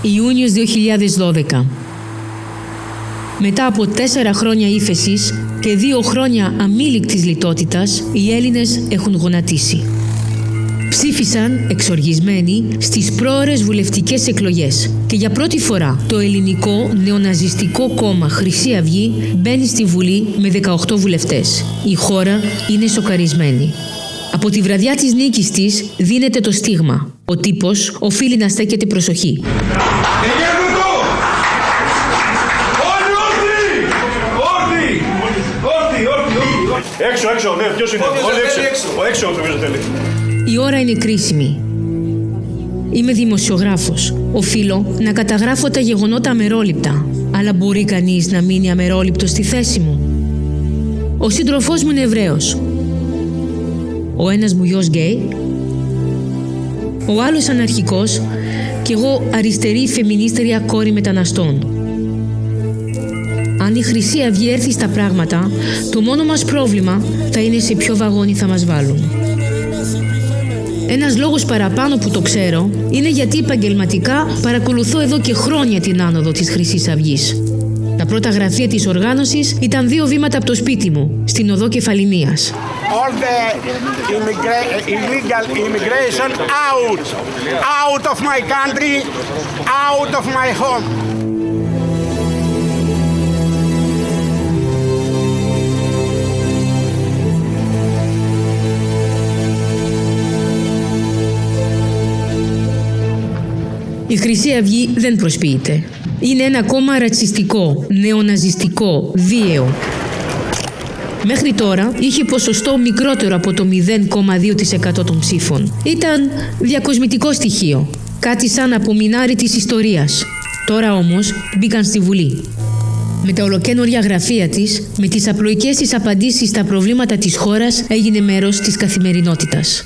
Ιούνιος 2012. Μετά από 4 χρόνια ύφεσης και 2 χρόνια αμήλικτης λιτότητας, οι Έλληνες έχουν γονατίσει. Ψήφισαν εξοργισμένοι στις πρόωρες βουλευτικές εκλογές και για πρώτη φορά το ελληνικό νεοναζιστικό κόμμα Χρυσή Αυγή μπαίνει στη Βουλή με 18 βουλευτές. Η χώρα είναι σοκαρισμένη. Από τη βραδιά της νίκης της δίνεται το στίγμα. Ο τύπος οφείλει να στέκεται προσοχή. Έξω, ναι, ποιος είναι, όλοι έξω. Ο έξω νομίζω θέλει. Η ώρα είναι κρίσιμη. Είμαι δημοσιογράφος. Οφείλω να καταγράφω τα γεγονότα αμερόληπτα. Αλλά μπορεί κανείς να μείνει αμερόληπτος στη θέση μου? Ο σύντροφός μου είναι Εβραίος. Ο ένας μου γιος γκέι. Ο άλλος αναρχικός και εγώ αριστερή φεμινίστερια κόρη μεταναστών. Αν η Χρυσή Αυγή έρθει στα πράγματα, το μόνο μας πρόβλημα θα είναι σε ποιο βαγόνι θα μας βάλουν. Ένας λόγος παραπάνω που το ξέρω είναι γιατί επαγγελματικά παρακολουθώ εδώ και χρόνια την άνοδο της Χρυσής Αυγής. Τα πρώτα γραφεία της οργάνωσης ήταν 2 βήματα από το σπίτι μου, στην οδό Κεφαληνίας. All the illegal immigration out of my country, out of my home. Η Χρυσή Αυγή δεν προσποιείται. Είναι ένα κόμμα ρατσιστικό, νεοναζιστικό, βίαιο. Μέχρι τώρα είχε ποσοστό μικρότερο από το 0,2% των ψήφων. Ήταν διακοσμητικό στοιχείο, κάτι σαν απομεινάρι της ιστορίας. Τώρα όμως μπήκαν στη Βουλή. Με τα ολοκαίνουργια γραφεία της, με τις απλοϊκές της απαντήσεις στα προβλήματα της χώρας, έγινε μέρος της καθημερινότητας.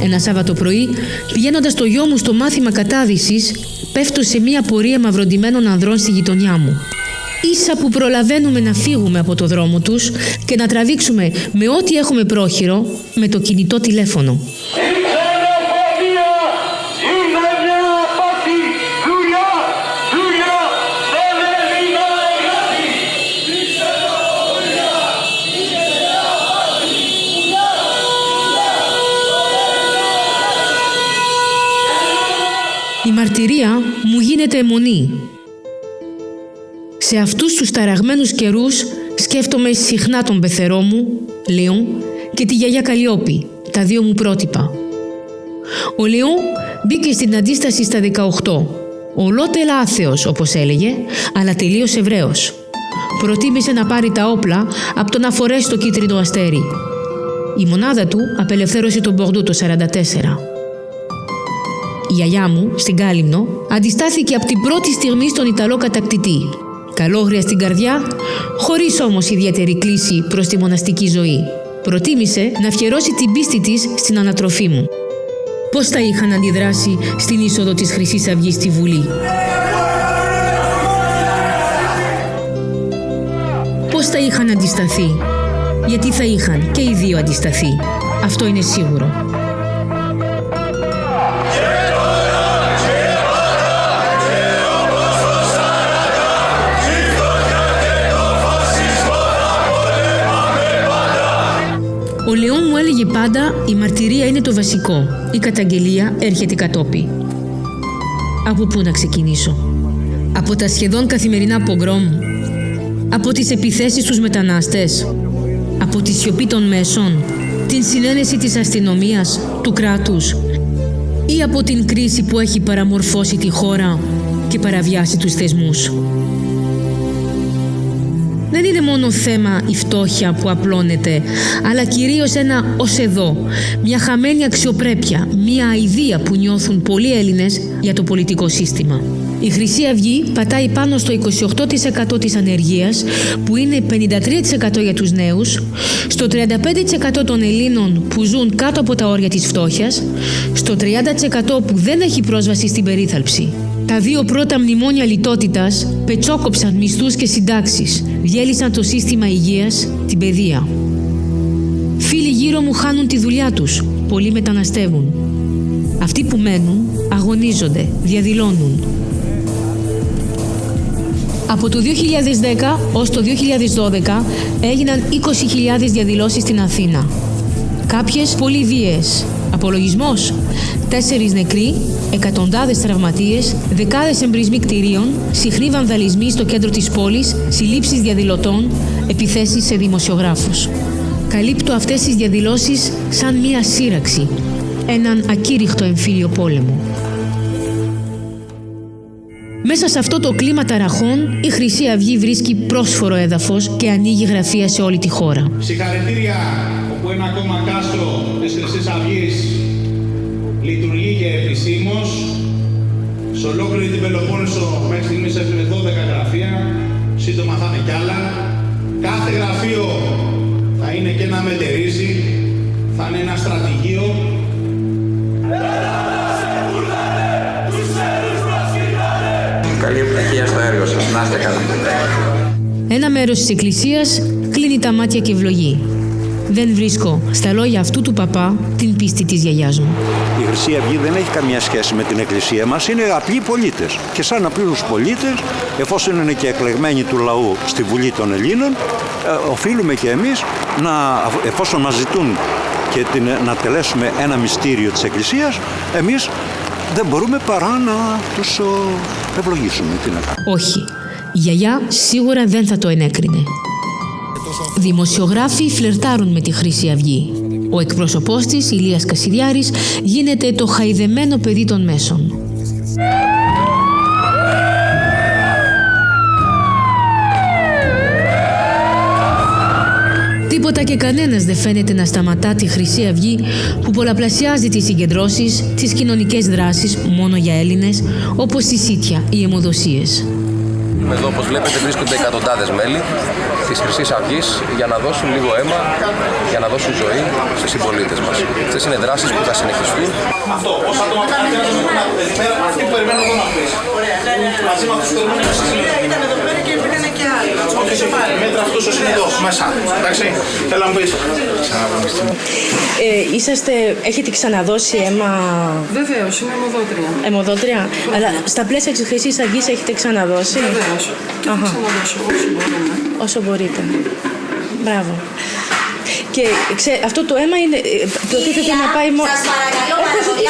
Ένα Σάββατο πρωί, πηγαίνοντας το γιο μου στο μάθημα κατάδυσης, πέφτω σε μία πορεία μαυροντημένων ανδρών στη γειτονιά μου. Ίσα που προλαβαίνουμε να φύγουμε από το δρόμο τους και να τραβήξουμε με ό,τι έχουμε πρόχειρο με το κινητό τηλέφωνο. Η μαρτυρία μου γίνεται αιμονή. Σε αυτούς τους ταραγμένους καιρούς σκέφτομαι συχνά τον πεθερό μου, Λέον, και τη γιαγιά Καλλιόπη, τα 2 μου πρότυπα. Ο Λέον μπήκε στην αντίσταση στα 18. Ολότελα άθεος, όπως έλεγε, αλλά τελείως Εβραίος. Προτίμησε να πάρει τα όπλα από το να φορέσει το κίτρινο αστέρι. Η μονάδα του απελευθέρωσε τον Μπορντού το 1944. Η γιαγιά μου, στην Κάλυμνο, αντιστάθηκε από την πρώτη στιγμή στον Ιταλό κατακτητή. Καλόγρια στην καρδιά, χωρίς όμως ιδιαίτερη κλίση προς τη μοναστική ζωή. Προτίμησε να αφιερώσει την πίστη της στην ανατροφή μου. Πώς θα είχαν αντιδράσει στην είσοδο της Χρυσής Αυγής στη Βουλή? Πώς θα είχαν αντισταθεί? Γιατί θα είχαν και οι 2 αντισταθεί. Αυτό είναι σίγουρο. Ο Λεόν μου έλεγε πάντα, η μαρτυρία είναι το βασικό, η καταγγελία έρχεται κατόπι. Από πού να ξεκινήσω? Από τα σχεδόν καθημερινά πογκρόμ? Από τις επιθέσεις στους μετανάστες? Από τη σιωπή των μέσων? Την συνένεση της αστυνομίας, του κράτους? Ή από την κρίση που έχει παραμορφώσει τη χώρα και παραβιάσει τους θεσμούς? Δεν είναι μόνο θέμα η φτώχεια που απλώνεται, αλλά κυρίως ένα ως εδώ, μια χαμένη αξιοπρέπεια, μια αηδία που νιώθουν πολλοί Έλληνες για το πολιτικό σύστημα. Η Χρυσή Αυγή πατάει πάνω στο 28% της ανεργίας, που είναι 53% για τους νέους, στο 35% των Ελλήνων που ζουν κάτω από τα όρια της φτώχειας, στο 30% που δεν έχει πρόσβαση στην περίθαλψη. Τα 2 πρώτα μνημόνια λιτότητας πετσόκοψαν μισθούς και συντάξεις, διέλυσαν το σύστημα υγείας, την παιδεία. Φίλοι γύρω μου χάνουν τη δουλειά τους, πολλοί μεταναστεύουν. Αυτοί που μένουν αγωνίζονται, διαδηλώνουν. Από το 2010 ως το 2012 έγιναν 20.000 διαδηλώσεις στην Αθήνα. Κάποιες πολύ βίαιες. Απολογισμός: 4 νεκροί, εκατοντάδες τραυματίες, δεκάδες εμπρισμοί κτηρίων, συχνοί βανδαλισμοί στο κέντρο της πόλης, συλλήψεις διαδηλωτών, επιθέσεις σε δημοσιογράφους. Καλύπτω αυτές τις διαδηλώσεις σαν μία σύραξη, έναν ακήρυχτο εμφύλιο πόλεμο. Μέσα σε αυτό το κλίμα ταραχών, η Χρυσή Αυγή βρίσκει πρόσφορο έδαφος και ανοίγει γραφεία σε όλη τη χώρα. Συγχαρητήρια, όπου ένα ακόμα κάστρο της Χρυσής Αυγής λειτουργεί και επισήμως. Σε ολόκληρη την Πελοπόννησο μέχρι στιγμής έχουμε 12 γραφεία, σύντομα θα είναι κι άλλα. Κάθε γραφείο θα είναι και ένα μετερίζει, θα είναι ένα στρατηγείο. Καλή επιτυχία στο έργο σας. Να είστε καλά. Ένα μέρος της εκκλησίας κλείνει τα μάτια και ευλογεί. Δεν βρίσκω στα λόγια αυτού του παπά την πίστη της γιαγιάς μου. Η Χρυσή Αυγή δεν έχει καμία σχέση με την εκκλησία μας, είναι απλοί πολίτες. Και σαν απλούς πολίτες, εφόσον είναι και εκλεγμένοι του λαού στη Βουλή των Ελλήνων, οφείλουμε και εμείς, εφόσον μας ζητούν και να τελέσουμε ένα μυστήριο της εκκλησίας, εμείς δεν μπορούμε παρά να τους ευλογήσουμε. Όχι, η γιαγιά σίγουρα δεν θα το ενέκρινε. Δημοσιογράφοι φλερτάρουν με τη Χρυσή Αυγή. Ο εκπρόσωπός της, Ηλίας Κασιδιάρης, γίνεται το χαϊδεμένο παιδί των μέσων. Τίποτα και κανένας δεν φαίνεται να σταματά τη Χρυσή Αυγή που πολλαπλασιάζει τις συγκεντρώσεις, τις κοινωνικές δράσεις μόνο για Έλληνες, όπως η σίτια, οι αιμοδοσίες. Εδώ, όπως βλέπετε, βρίσκονται εκατοντάδες μέλη της Χρυσής Αυγής για να δώσουν λίγο αίμα, για να δώσουν ζωή στους συμπολίτες μας. Αυτές είναι δράσεις που θα συνεχιστούν. Αυτό, πώς θα το κάνετε να σας πούμε εδώ πέρα, αυτοί που περιμένουν εδώ να πεις. Μαζί με αυτούς που περιμένουν εσείς. Ήταν εδώ πέρα και πήγανε και άλλοι. Όχι, μέτρα αυτούς όσοι είναι εδώ, μέσα. Εντάξει, θέλω να μου πεις. Έχετε ξαναδώσει αίμα? Βεβαίως, είμαι αιμοδότρια. Αιμοδότρια. Αλλά στα πλαίσια της Χρυσής Αυγής έχετε ξαναδώσει? Βεβαίως. Και θα ξαναδώσω όσο μπορούμε. Όσο μπορείτε. Μπράβο. Και αυτό το αίμα είναι. Προτίθεται να πάει μόνο. Σας παρακαλώ πάρα πολύ.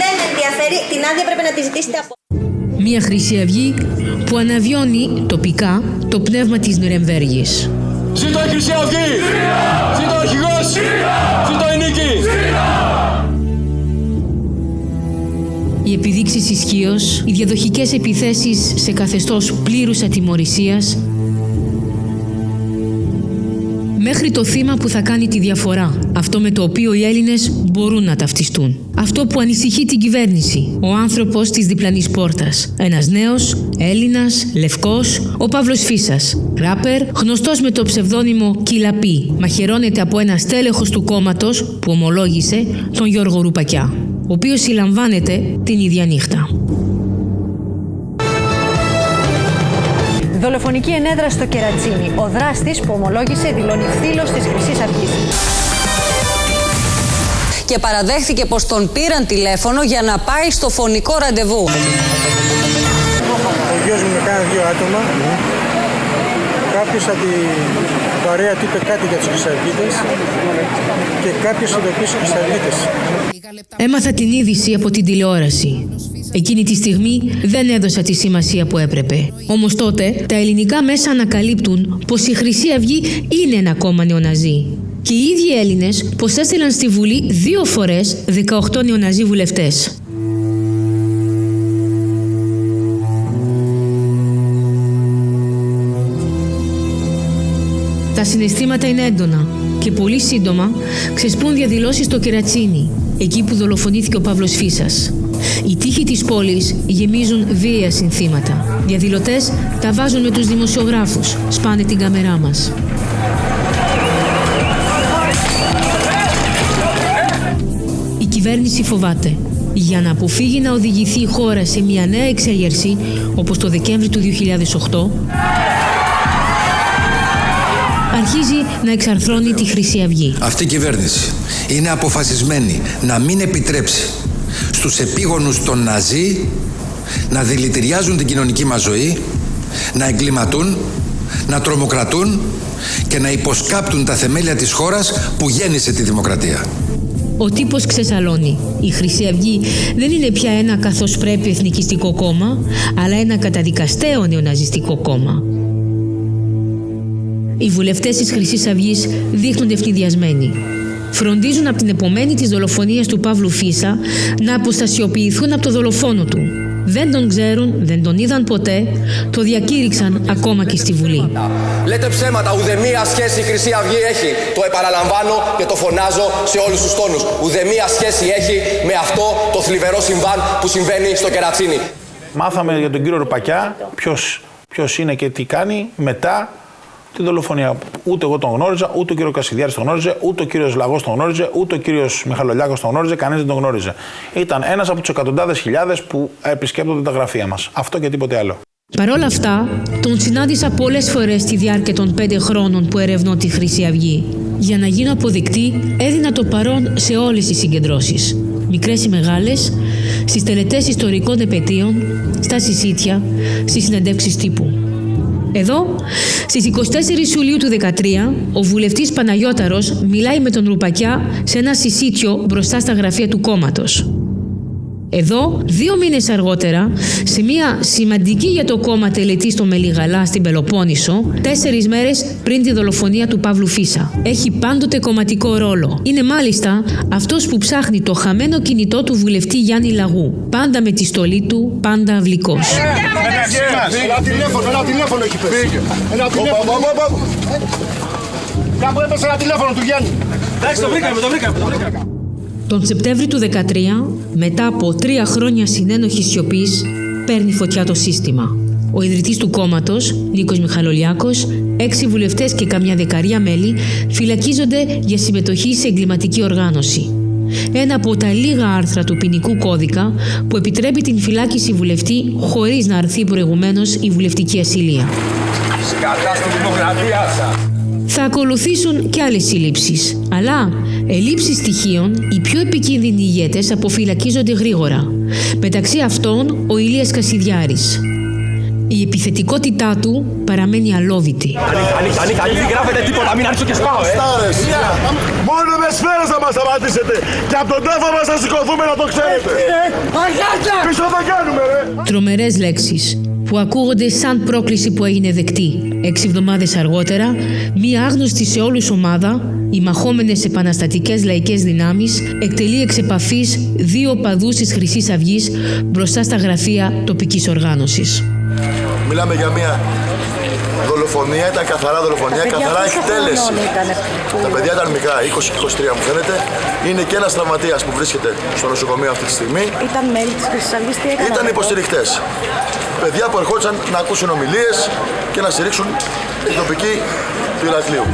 Δεν ενδιαφέρει. Την άδεια πρέπει να τη ζητήσετε από. Μία Χρυσή Αυγή που αναβιώνει τοπικά το πνεύμα της Νουρεμβέργης. Ζήτω η Χρυσή Αυγή! Ζήτω ο αρχηγός! Ζήτω η νίκη! Οι επιδείξεις ισχύος, οι διαδοχικές επιθέσεις σε καθεστώς πλήρους ατιμωρησίας, μέχρι το θύμα που θα κάνει τη διαφορά, αυτό με το οποίο οι Έλληνες μπορούν να ταυτιστούν. Αυτό που ανησυχεί την κυβέρνηση, ο άνθρωπος της διπλανής πόρτας. Ένας νέος, Έλληνας, λευκός, ο Παύλος Φίσας. Ράπερ, γνωστός με το ψευδόνυμο Κιλαπή, μαχαιρώνεται από ένα στέλεχος του κόμματος που ομολόγησε τον Γιώργο Ρουπακιά, ο οποίος συλλαμβάνεται την ίδια νύχτα. Δολοφονική ενέδρα στο Κερατσίνι. Ο δράστης που ομολόγησε δηλώνει φίλος της Χρυσής Αυγής. Και παραδέχθηκε πως τον πήραν τηλέφωνο για να πάει στο φωνικό ραντεβού. Ο γιος μου με κάνα 2 άτομα. Κάποιος από την παρέα του είπε κάτι για τους Χρυσαυγίτες και κάποιος ειδοποίησε τους Χρυσαυγίτες. Έμαθα την είδηση από την τηλεόραση. Εκείνη τη στιγμή δεν έδωσα τη σημασία που έπρεπε. Όμως τότε τα ελληνικά μέσα ανακαλύπτουν πως η Χρυσή Αυγή είναι ένα κόμμα νεοναζί. Και οι ίδιοι Έλληνες πως έστειλαν στη Βουλή 2 φορές 18 νεοναζί βουλευτές. Τα συναισθήματα είναι έντονα και πολύ σύντομα ξεσπούν διαδηλώσεις στο Κερατσίνι, εκεί που δολοφονήθηκε ο Παύλος Φίσας. Οι τοίχοι της πόλης γεμίζουν βίαια συνθήματα. Διαδηλωτές τα βάζουν με τους δημοσιογράφους, σπάνε την κάμερά μας. Η κυβέρνηση φοβάται. Για να αποφύγει να οδηγηθεί η χώρα σε μια νέα εξέγερση, όπως το Δεκέμβρη του 2008, αρχίζει να εξαρθρώνει τη Χρυσή Αυγή. Αυτή η κυβέρνηση είναι αποφασισμένη να μην επιτρέψει στους επίγονους των Ναζί να δηλητηριάζουν την κοινωνική μας ζωή να εγκληματούν, να τρομοκρατούν και να υποσκάπτουν τα θεμέλια της χώρας που γέννησε τη δημοκρατία. Ο τύπος ξεσαλώνει. Η Χρυσή Αυγή δεν είναι πια ένα καθώς πρέπει εθνικιστικό κόμμα, αλλά ένα καταδικαστέο νεοναζιστικό κόμμα. Οι βουλευτές της Χρυσής Αυγής δείχνονται ευνηδιασμένοι. Φροντίζουν από την επομένη της δολοφονίας του Παύλου Φίσα να αποστασιοποιηθούν από το δολοφόνο του. Δεν τον ξέρουν, δεν τον είδαν ποτέ, το διακήρυξαν ακόμα και στη Βουλή. Λέτε ψέματα, ουδεμία σχέση η Χρυσή Αυγή έχει. Το επαναλαμβάνω και το φωνάζω σε όλους τους τόνους. Ουδεμία σχέση έχει με αυτό το θλιβερό συμβάν που συμβαίνει στο Κερατσίνι. Μάθαμε για τον κύριο Ρουπακιά ποιος είναι και τι κάνει μετά τη δολοφονία. Ούτε εγώ τον γνώριζα, ούτε ο κύριος Κασιδιάρης τον γνώριζε, ούτε ο κύριος Λαγός τον γνώριζε, ούτε ο κύριος Μιχαλολιάκος τον γνώριζε, κανείς δεν τον γνώριζε. Ήταν ένας από τους εκατοντάδες χιλιάδες που επισκέπτονται τα γραφεία μας. Αυτό και τίποτε άλλο. Παρ' όλα αυτά, τον συνάντησα πολλές φορές στη διάρκεια των 5 χρόνων που ερευνώ τη Χρυσή Αυγή. Για να γίνω αποδεκτή, έδινα το παρόν σε όλες τις συγκεντρώσεις. Μικρές ή μεγάλες, στις τελετές ιστορικών επετείων, στα συσίτια, στις συνεντεύξεις τύπου. Εδώ, στις 24 Ιουλίου του 2013, ο βουλευτής Παναγιώταρος μιλάει με τον Ρουπακιά σε ένα συσίτιο μπροστά στα γραφεία του κόμματος. Εδώ, 2 μήνες αργότερα, σε μια σημαντική για το κόμμα τελετή στο Μελιγαλά στην Πελοπόννησο, 4 μέρες πριν τη δολοφονία του Παύλου Φίσα. Έχει πάντοτε κομματικό ρόλο. Είναι μάλιστα αυτός που ψάχνει το χαμένο κινητό του βουλευτή Γιάννη Λαγού. Πάντα με τη στολή του, πάντα αυλικός. Ένα τηλέφωνο έχει πέσει. Ένα τηλέφωνο. Κάπου έπεσε ένα τηλέφωνο του Γιάννη. Εντάξει, το βρήκαμε. Τον Σεπτέμβρη του 2013, μετά από 3 χρόνια συνένοχης σιωπής, παίρνει φωτιά το σύστημα. Ο ιδρυτής του κόμματος, Νίκος Μιχαλολιάκος, 6 βουλευτές και καμιά δεκαριά μέλη φυλακίζονται για συμμετοχή σε εγκληματική οργάνωση. Ένα από τα λίγα άρθρα του ποινικού κώδικα που επιτρέπει την φυλάκιση βουλευτή χωρίς να αρθεί προηγουμένως η βουλευτική ασυλία. Σκατά στη δημοκρατία σας. Θα ακολουθήσουν και άλλες συλλήψεις, αλλά ελλείψεις στοιχείων, οι πιο επικίνδυνοι ηγέτες αποφυλακίζονται γρήγορα. Μεταξύ αυτών ο Ηλίας Κασιδιάρης. Η επιθετικότητά του παραμένει αλόβητη. Ανοίχτε, μην γράφετε τίποτα, μην άρχισω και σπάω, Μόνο με σφαίρες θα μας σταματήσετε και από τον τάφο μας θα σηκωθούμε, να το ξέρετε. Πίσω θα κάνουμε, ρε. Τρομερές λέξεις που ακούγονται σαν πρόκληση που έγινε δεκτή. 6 εβδομάδες αργότερα, μία άγνωστη σε όλους ομάδα, οι μαχόμενες επαναστατικές λαϊκές δυνάμεις, εκτελεί εξ επαφής 2 οπαδούς της Χρυσής Αυγής μπροστά στα γραφεία τοπικής οργάνωσης. Μιλάμε για μια δολοφονία, ήταν καθαρά δολοφονία, καθαρά εκτέλεση. Τα παιδιά ήταν μικρά, 20 και 23 μου φαίνεται. Είναι και ένας τραυματίας που βρίσκεται στο νοσοκομείο αυτή τη στιγμή. Ήταν μέλη της Χρυσής Αυγής, τι έκαναν? Ήταν υποστηριχτές. Παιδιά που ερχόντουσαν να ακούσουν ομιλίες και να στηρίξουν την τοπική του Ηρακλείου.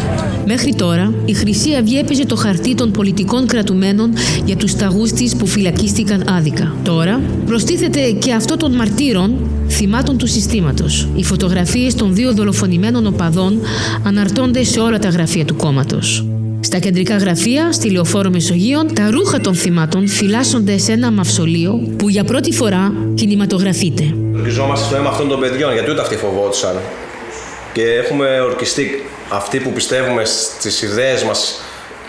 Μέχρι τώρα, η Χρυσή Αυγή έπαιζε το χαρτί των πολιτικών κρατουμένων για τους ταγούς της που φυλακίστηκαν άδικα. Τώρα, προστίθεται και αυτό των μαρτύρων, θυμάτων του συστήματος. Οι φωτογραφίες των 2 δολοφονημένων οπαδών αναρτώνται σε όλα τα γραφεία του κόμματος. Στα κεντρικά γραφεία, στη Λεωφόρο Μεσογείων, τα ρούχα των θυμάτων φυλάσσονται σε ένα μαυσολείο που για πρώτη φορά κινηματογραφείται. Ορκιζόμαστε στο αίμα αυτών των παιδιών, γιατί ούτε αυτοί φοβόντουσαν. Και έχουμε ορκιστεί αυτοί που πιστεύουμε στις ιδέες μας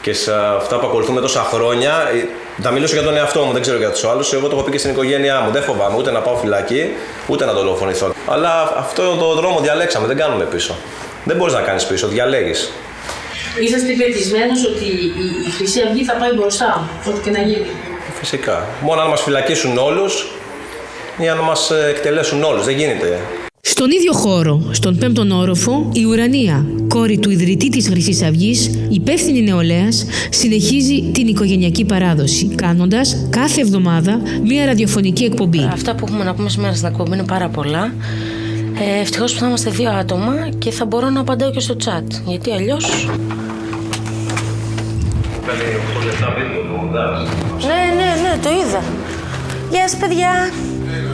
και σε αυτά που ακολουθούμε τόσα χρόνια. Θα μιλήσω για τον εαυτό μου, δεν ξέρω για τους άλλους. Εγώ το έχω πει και στην οικογένειά μου. Δεν φοβάμαι ούτε να πάω φυλακή, ούτε να δολοφονηθώ. Αλλά αυτό το δρόμο διαλέξαμε, δεν κάνουμε πίσω. Δεν μπορείς να κάνεις πίσω, διαλέγεις. Είσαστε πεπισμένος ότι η Χρυσή Αυγή θα πάει μπροστά, ό,τι και να γίνει? Φυσικά. Μόνο αν μας φυλακίσουν όλους ή αν μας εκτελέσουν όλους. Δεν γίνεται. Στον ίδιο χώρο, στον 5ο όροφο, η Ουρανία, κόρη του ιδρυτή της Χρυσής Αυγής, υπεύθυνη νεολαίας, συνεχίζει την οικογενειακή παράδοση, κάνοντας κάθε εβδομάδα μία ραδιοφωνική εκπομπή. Αυτά που έχουμε να πούμε σήμερα στην εκπομπή είναι πάρα πολλά. Ευτυχώς που θα είμαστε 2 άτομα και θα μπορώ να απαντάω και στο chat, γιατί αλλιώς... Ναι, το είδα. Γεια σας, παιδιά.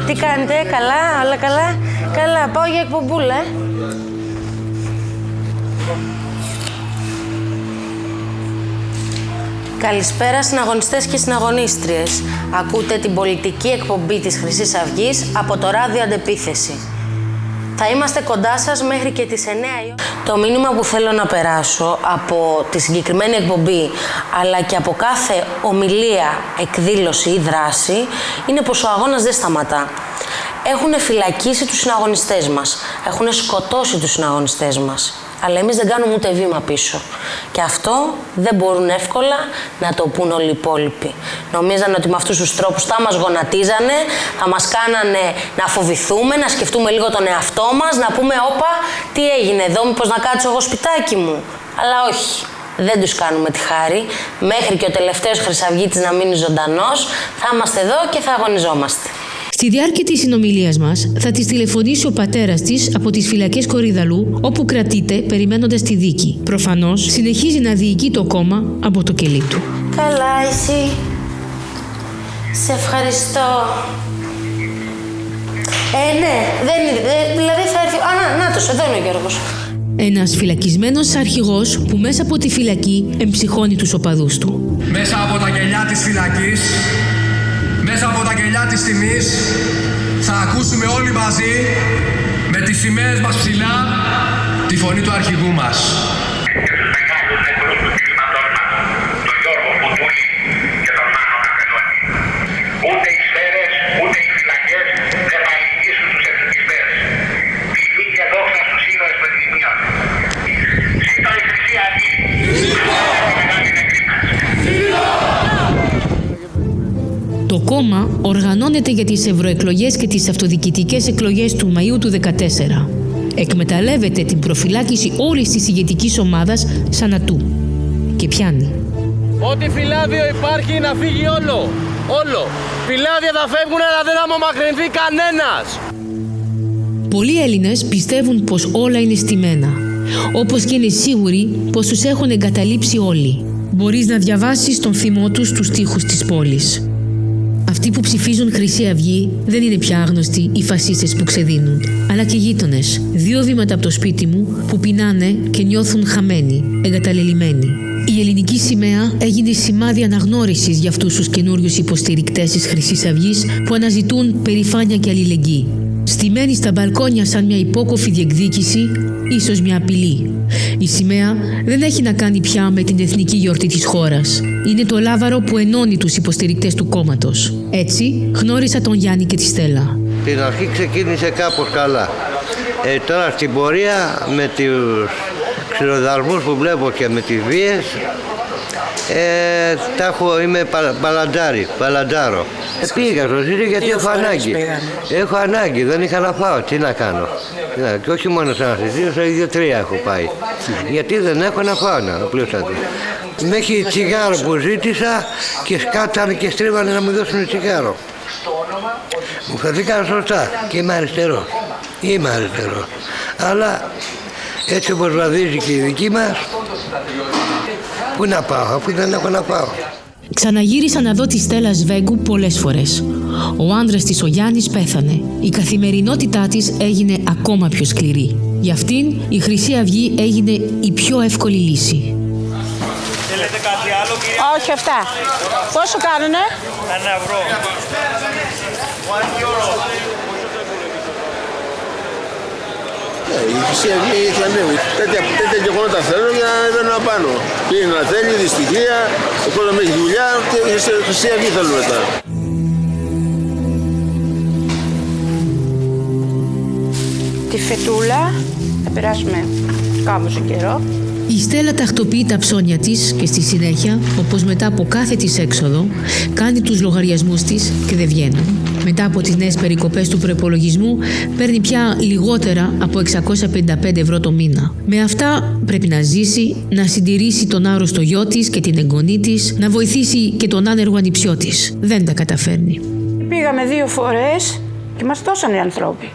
Τι κάνετε, καλά, όλα καλά? Καλά, πάω για εκπομπούλα, Καλησπέρα συναγωνιστές και συναγωνίστριες. Ακούτε την πολιτική εκπομπή της Χρυσής Αυγής από το ράδιο Αντεπίθεση. Θα είμαστε κοντά σας μέχρι και τις 9 η ώρα. Το μήνυμα που θέλω να περάσω από τη συγκεκριμένη εκπομπή, αλλά και από κάθε ομιλία, εκδήλωση ή δράση, είναι πως ο αγώνας δεν σταματά. Έχουν φυλακίσει τους συναγωνιστές μας, έχουν σκοτώσει τους συναγωνιστές μας. Αλλά εμείς δεν κάνουμε ούτε βήμα πίσω. Και αυτό δεν μπορούν εύκολα να το πούν όλοι οι υπόλοιποι. Νομίζανε ότι με αυτούς τους τρόπους θα μας γονατίζανε, θα μας κάνανε να φοβηθούμε, να σκεφτούμε λίγο τον εαυτό μας, να πούμε «Όπα, τι έγινε εδώ, μήπως να κάτσω εγώ σπιτάκι μου». Αλλά όχι, δεν τους κάνουμε τη χάρη. Μέχρι και ο τελευταίος χρυσαυγίτης να μείνει ζωντανός, θα είμαστε εδώ και θα αγωνιζόμαστε. Στη διάρκεια της συνομιλίας μας θα της τηλεφωνήσει ο πατέρας της από τις φυλακές Κορυδαλού, όπου κρατείται περιμένοντας τη δίκη. Προφανώς συνεχίζει να διοικεί το κόμμα από το κελί του. Καλά, εσύ. Σε ευχαριστώ. Ναι, δηλαδή θα έρθει... Νάτος, εδώ είναι ο Γιώργος. Ένας φυλακισμένος αρχηγός που μέσα από τη φυλακή εμψυχώνει τους οπαδούς του. Μέσα από τα κελιά της φυλακής, μέσα από τα κελιά της τιμής, θα ακούσουμε όλοι μαζί, με τις σημαίες μας ψηλά, τη φωνή του αρχηγού μας. Τον Γιώργο Κουτούλη και τον Μάνο Καπελώνη. Ούτε οι σφαίρες, ούτε οι φυλακές δεν θα νικήσουν τους εθνικιστές. Φιλή και δόξα στους ήρωες των Εθνικών. Ζήτω η Χρυσή Αυγή. Το κόμμα οργανώνεται για τις ευρωεκλογές και τις αυτοδιοικητικές εκλογές του Μαΐου του 2014. Εκμεταλλεύεται την προφυλάκηση όλης της ηγετικής ομάδας σαν ατού. Και πιάνει. Ό,τι φυλάδιο υπάρχει να φύγει όλο. Όλο. Φυλάδια θα φεύγουν αλλά δεν θα απομακρυνθεί κανένας. Πολλοί Έλληνες πιστεύουν πως όλα είναι στημένα. Όπως και είναι σίγουροι πως τους έχουν εγκαταλείψει όλοι. Μπορείς να διαβάσεις τον θυμό τους στους τοίχους της πόλης. Αυτοί που ψηφίζουν Χρυσή Αυγή δεν είναι πια άγνωστοι οι φασίστες που ξεδίνουν, αλλά και γείτονες, 2 βήματα από το σπίτι μου, που πεινάνε και νιώθουν χαμένοι, εγκαταλελειμμένοι. Η ελληνική σημαία έγινε σημάδι αναγνώρισης για αυτούς τους καινούριους υποστηρικτές της Χρυσής Αυγής που αναζητούν περηφάνεια και αλληλεγγύη. Στημένοι στα μπαλκόνια σαν μια υπόκοφη διεκδίκηση, ίσως μια απειλή. Η σημαία δεν έχει να κάνει πια με την εθνική γιορτή της χώρας. Είναι το λάβαρο που ενώνει τους υποστηρικτές του κόμματος. Έτσι, γνώρισα τον Γιάννη και τη Στέλλα. Την αρχή ξεκίνησε κάπως καλά. Τώρα στην πορεία με τους ξυλοδαρμούς που βλέπω και με τις βίες, είμαι παλαντάρο. Πήγα στο Σύριο γιατί έχω ανάγκη. Έχω ανάγκη, δεν είχα να φάω, τι να κάνω. Και όχι μόνο σε ένα σιτήριο, σε 2-3 έχω πάει. Γιατί δεν έχω να φάω, απλούστατα. Μέχρι τσιγάρο που ζήτησα και σκάτσανε και στρίβανε να μου δώσουν τσιγάρο. Μου φερθήκαν σωστά και είμαι αριστερό. Αλλά έτσι όπως βαδίζει και η δική μας, πού να πάω, αφού δεν έχω να πάω. Ξαναγύρισα να δω τη Στέλλα Σβέγκου πολλές φορές. Ο άντρας της, ο Γιάννης, πέθανε. Η καθημερινότητά της έγινε ακόμα πιο σκληρή. Για αυτήν η Χρυσή Αυγή έγινε η πιο εύκολη λύση. Θέλετε κάτι άλλο, κυρία? Όχι, αυτά. Πόσο κάνουνε? 1 ευρώ. Η Χρυσή Αυγή έχει ανέβει. Τέτοια γεγονότα θέλω για να ανεβαίνω απάνω. Είναι να θέλει, δυστυχία, ο κόσμος έχει δουλειά και η Χρυσή Αυγή θέλουν μετά. Τη φετούλα θα περάσουμε κάπως καιρό. Η Στέλλα τακτοποιεί τα ψώνια της και στη συνέχεια, όπως μετά από κάθε της έξοδο, κάνει τους λογαριασμούς της και δεν βγαίνουν. Μετά από τις νέες περικοπές του προϋπολογισμού, παίρνει πια λιγότερα από 655 ευρώ το μήνα. Με αυτά πρέπει να ζήσει, να συντηρήσει τον άρρωστο γιο της και την εγγονή της, να βοηθήσει και τον άνεργο ανιψιό της. Δεν τα καταφέρνει. Πήγαμε 2 φορές και μας δώσανε οι ανθρώποι.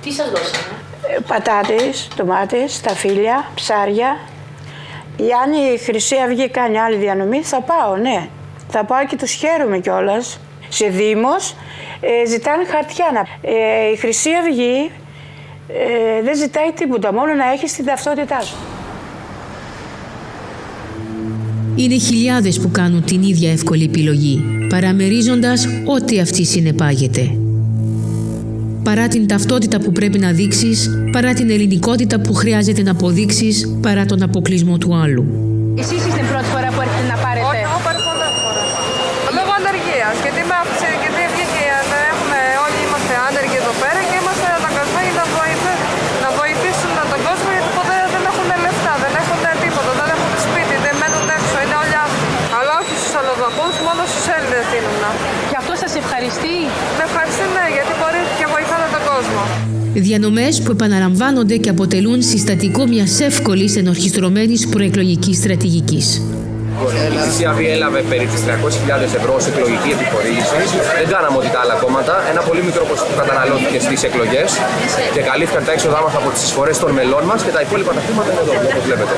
Τι σας δώσανε? Πατάτες, ντομάτες, σταφύλια, ψάρια. Αν η Χρυσή Αυγή κάνει άλλη διανομή, θα πάω, ναι. Θα πάω και τους χαίρομαι κιόλας. Σε δήμος ζητάνε χαρτιά. Η Χρυσή Αυγή δεν ζητάει τίποτα, μόνο να έχεις την ταυτότητά σου. Είναι χιλιάδες που κάνουν την ίδια εύκολη επιλογή, παραμερίζοντας ό,τι αυτή συνεπάγεται. παρά την ταυτότητα που πρέπει να δείξεις, παρά την ελληνικότητα που χρειάζεται να αποδείξεις, παρά τον αποκλεισμό του άλλου. Εσείς είστε την πρώτη φορά που έρχεται να πάρετε? Όχι, έχω πάρει πολλές φορές. Λόγω ανεργίας, γιατί όλοι είμαστε άνεργοι εδώ πέρα και είμαστε αναγκασμένοι να βοηθήσουν τον κόσμο, γιατί ποτέ δεν έχουν λεφτά, δεν έχουν τίποτα, δεν έχουν σπίτι, δεν μένουν έξω, είναι όλοι άσχημοι. Αλλά όχι στους αλλοδαπούς, μόνο στους Έλληνες δίνουν. Και αυτό σας ευχαριστεί? Με ευχαριστεί, ναι, γιατί μπορεί και βοηθάνε τον κόσμο. Διανομές που επαναλαμβάνονται και αποτελούν συστατικό μιας εύκολης ενορχιστρωμένης προεκλογικής στρατηγικής. Η Χρυσή Αυγή έλαβε περί τις 300.000 ευρώ ως εκλογική επιχορήγηση. Δεν κάναμε ό,τι τα άλλα κόμματα. Ένα πολύ μικρό ποσοστό καταναλώθηκε στις εκλογές και καλύφθηκαν τα έξοδά μας από τις εισφορές των μελών μας και τα υπόλοιπα τα χρήματα είναι εδώ, όπως βλέπετε.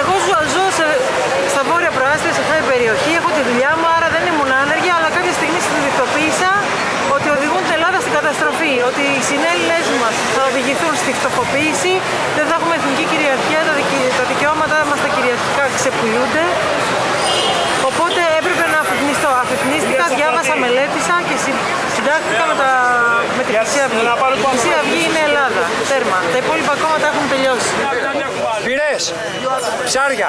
Εγώ ζω στα βόρεια προάστια, σε αυτή την περιοχή. Έχω τη δουλειά μου, άρα δεν ήμουν άνεργη, αλλά κάποια στιγμή συνειδητοποίησα ότι οδηγούν την Ελλάδα στην καταστροφή. Ότι οι συνέλληνες μας θα οδηγηθούν στη φτωχοποίηση, δεν θα έχουμε εθνική κυριαρχία, τα δικαιώματά μας τα κυριαρχικά ξεπουλούνται. Οπότε έπρεπε να αφυπνιστώ. Αφυπνίστηκα, διάβασα, μελέτησα και συντάχθηκα με τη Χρυσή Αυγή. Η Χρυσή Αυγή είναι Ελλάδα. Τέρμα. Τα υπόλοιπα κόμματα έχουν τελειώσει. Πήρες! Ψάρια!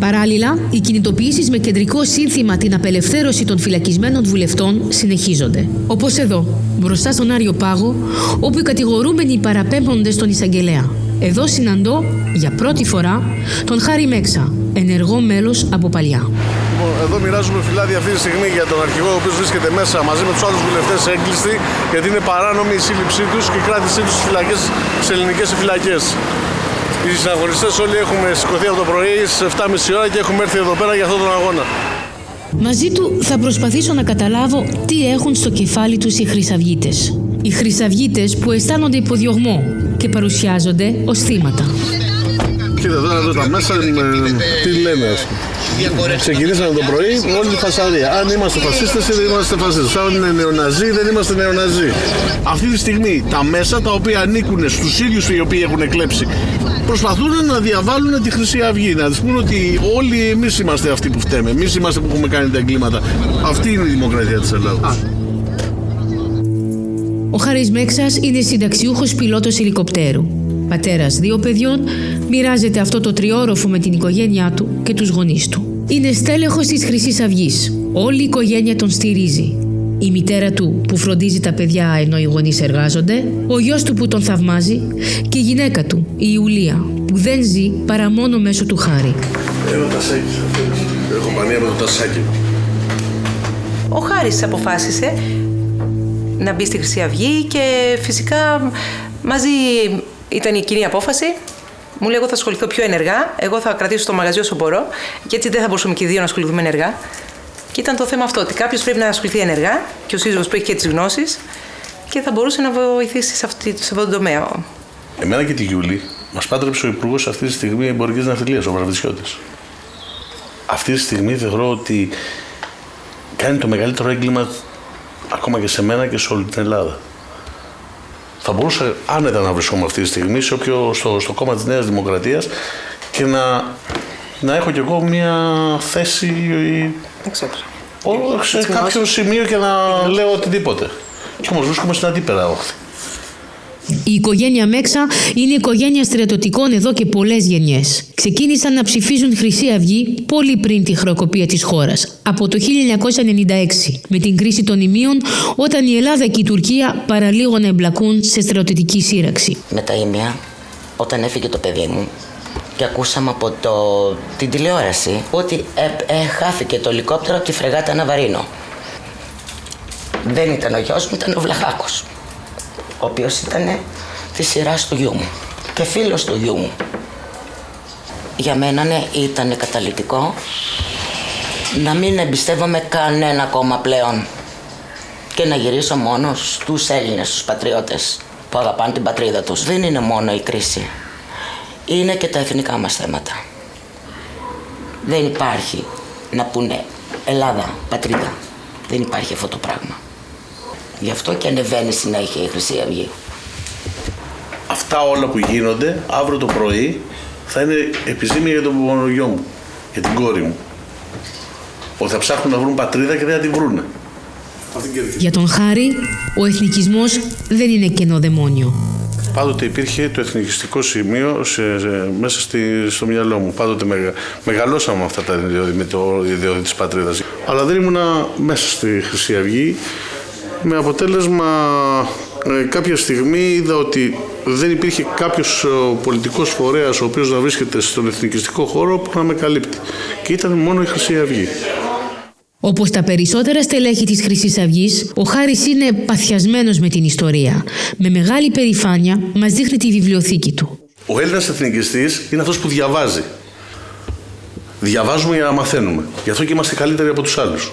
Παράλληλα, οι κινητοποιήσεις με κεντρικό σύνθημα την απελευθέρωση των φυλακισμένων βουλευτών συνεχίζονται. Όπως εδώ, μπροστά στον Άριο Πάγο, όπου οι κατηγορούμενοι παραπέμπονται στον εισαγγελέα. Εδώ συναντώ, για πρώτη φορά, τον Χάρη Μέξα, ενεργό μέλος από παλιά. Εδώ μοιράζουμε φυλάδια αυτή τη στιγμή για τον αρχηγό, ο οποίος βρίσκεται μέσα μαζί με τους άλλους βουλευτές έγκλειστοι, γιατί είναι παράνομη η σύλληψή τους και η κράτησή τους στις φυλακές, στις ελληνικές φυλακές. Οι συναγωνιστές όλοι έχουμε σηκωθεί από το πρωί στις 7.30 ώρα και έχουμε έρθει εδώ πέρα για αυτόν τον αγώνα. Μαζί του θα προσπαθήσω να καταλάβω τι έχουν στο κεφάλι τους οι χρυσαυγίτες. Οι χρυσαυγίτες που αισθάνονται υποδιωγμό και παρουσιάζονται ως θύματα. Κοίτα τώρα εδώ τα μέσα, τι λένε ας πούμε. Ξεκινήσαμε το πρωί όλη τη φασαρία. Αν είμαστε φασίστες ή δεν είμαστε φασίστες. Αν είναι νεοναζί, δεν είμαστε νεοναζί. Αυτή τη στιγμή τα μέσα τα οποία ανήκουν στους ίδιους οι οποίοι έχουν εκλέψει προσπαθούν να διαβάλουν τη Χρυσή Αυγή. Να τους πούν ότι όλοι εμείς είμαστε αυτοί που φταίμε. Εμείς είμαστε που έχουμε κάνει τα εγκλήματα. Αυτή είναι η δημοκρατία της Ελλάδας. Ο Χάρης Μέξας είναι συνταξιούχος πιλότος ελικοπτέρου. Πατέρας 2 παιδιών, μοιράζεται αυτό το τριόροφο με την οικογένειά του και τους γονείς του. Είναι στέλεχος της Χρυσής Αυγής. Όλη η οικογένεια τον στηρίζει. Η μητέρα του που φροντίζει τα παιδιά ενώ οι γονείς εργάζονται, ο γιος του που τον θαυμάζει και η γυναίκα του, η Ιουλία, που δεν ζει παρά μόνο μέσω του Χάρη. Ένα τασάκι. Έχω πανία με το τασάκι. Ο Χάρης αποφάσισε να μπει στη Χρυσή Αυγή και φυσικά μαζί ήταν η κοινή απόφαση. Μου λέει: εγώ θα ασχοληθώ πιο ενεργά. Εγώ θα κρατήσω το μαγαζί όσο μπορώ. Και έτσι δεν θα μπορούσαμε και οι δύο να ασχοληθούμε ενεργά. Και ήταν το θέμα αυτό, ότι κάποιος πρέπει να ασχοληθεί ενεργά και ο σύζυγος που έχει και τις γνώσεις και θα μπορούσε να βοηθήσει σε αυτόν τον τομέα. Εμένα και τη Γιούλη μας πάτρεψε ο Υπουργός αυτή τη στιγμή Εμπορικής Ναυτιλίας, ο Βραβδισιώτης. Αυτή τη στιγμή θεωρώ ότι κάνει το μεγαλύτερο έγκλημα ακόμα και σε μένα και σε όλη την Ελλάδα. Θα μπορούσα άνετα να βρισκόμαι αυτή τη στιγμή στο κόμμα της Νέας Δημοκρατίας και να έχω κι εγώ μια θέση σε κάποιο σημείο και να λέω οτιδήποτε. Και όμως βρίσκομαι στην αντίπερα όχθη. Η οικογένεια Μέξα είναι οικογένεια στρατιωτικών εδώ και πολλές γενιές. Ξεκίνησαν να ψηφίζουν Χρυσή Αυγή πολύ πριν τη χρεοκοπία της χώρας, από το 1996, με την κρίση των ημείων, όταν η Ελλάδα και η Τουρκία παραλίγο να εμπλακούν σε στρατιωτική σύραξη. Με τα ημεία, όταν έφυγε το παιδί μου και ακούσαμε από την τηλεόραση ότι χάθηκε το ελικόπτερο από τη φρεγάτα Ναβαρίνο. Δεν ήταν ο γιος μου, ήταν ο Βλαχάκος, ο οποίος ήταν της σειράς του γιού μου και φίλος του γιού μου. Για μένα ναι, ήταν καταλυτικό να μην εμπιστεύομαι κανένα κόμμα πλέον και να γυρίσω μόνο στους Έλληνες, στους πατριώτες που αγαπάνε την πατρίδα τους. Δεν είναι μόνο η κρίση, είναι και τα εθνικά μας θέματα. Δεν υπάρχει να πούνε Ελλάδα, πατρίδα. Δεν υπάρχει αυτό το πράγμα. Γι' αυτό και ανεβαίνει συνέχεια η Χρυσή Αυγή. Αυτά όλα που γίνονται αύριο το πρωί θα είναι επιζήμια για τον γιο μου, για την κόρη μου. Ότι θα ψάχνουν να βρουν πατρίδα και δεν θα την βρούνε. Για τον Χάρη, ο εθνικισμός δεν είναι κενό δαιμόνιο. Πάντοτε υπήρχε το εθνικιστικό σημείο μέσα στο μυαλό μου. Πάντοτε μεγαλώσαμε με αυτά τα με το ιδεώδη της πατρίδας. Αλλά δεν ήμουνα μέσα στη Χρυσή Αυγή, με αποτέλεσμα κάποια στιγμή είδα ότι δεν υπήρχε κάποιος πολιτικός φορέας ο οποίος να βρίσκεται στον εθνικιστικό χώρο που να με καλύπτει. Και ήταν μόνο η Χρυσή Αυγή. Όπως τα περισσότερα στελέχη της Χρυσής Αυγής, ο Χάρης είναι παθιασμένος με την ιστορία. Με μεγάλη περηφάνεια μας δείχνει τη βιβλιοθήκη του. Ο Έλληνας εθνικιστής είναι αυτός που διαβάζει. Διαβάζουμε για να μαθαίνουμε. Γι' αυτό και είμαστε καλύτεροι από τους άλλους.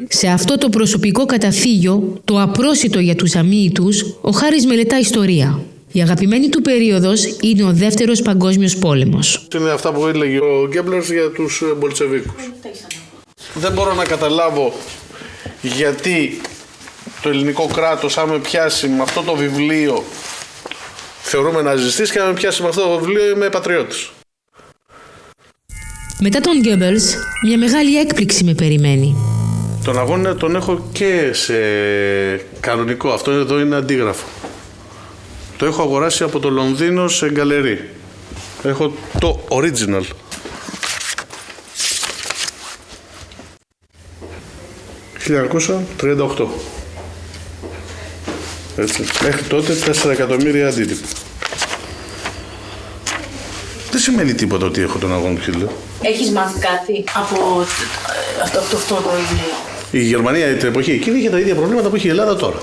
Σε αυτό το προσωπικό καταφύγιο, το απρόσιτο για τους αμοίητους, ο Χάρης μελετά ιστορία. Η αγαπημένη του περίοδος είναι ο Δεύτερος Παγκόσμιος Πόλεμος. Είναι αυτά που έλεγε ο Γκέμπλερς για τους Μπολτσεβίκους. Δεν μπορώ να καταλάβω γιατί το ελληνικό κράτος, αν με πιάσει με αυτό το βιβλίο, θεωρούμε ναζιστής, και αν με πιάσει με αυτό το βιβλίο είμαι πατριώτης. Μετά τον Γκέμπελς, μια μεγάλη έκπληξη με περιμένει. Τον αγώνα τον έχω και σε κανονικό. Αυτό εδώ είναι αντίγραφο. Το έχω αγοράσει από το Λονδίνο σε γκαλερί. Έχω το original. ...1938. Έτσι. Μέχρι τότε 4 εκατομμύρια αντίτυπα. Δεν σημαίνει τίποτα ότι έχω τον αγώνα του Χίτλερ. Έχεις μάθει κάτι από αυτό το βιβλίο? Η Γερμανία την εποχή εκείνη είχε τα ίδια προβλήματα που έχει η Ελλάδα τώρα.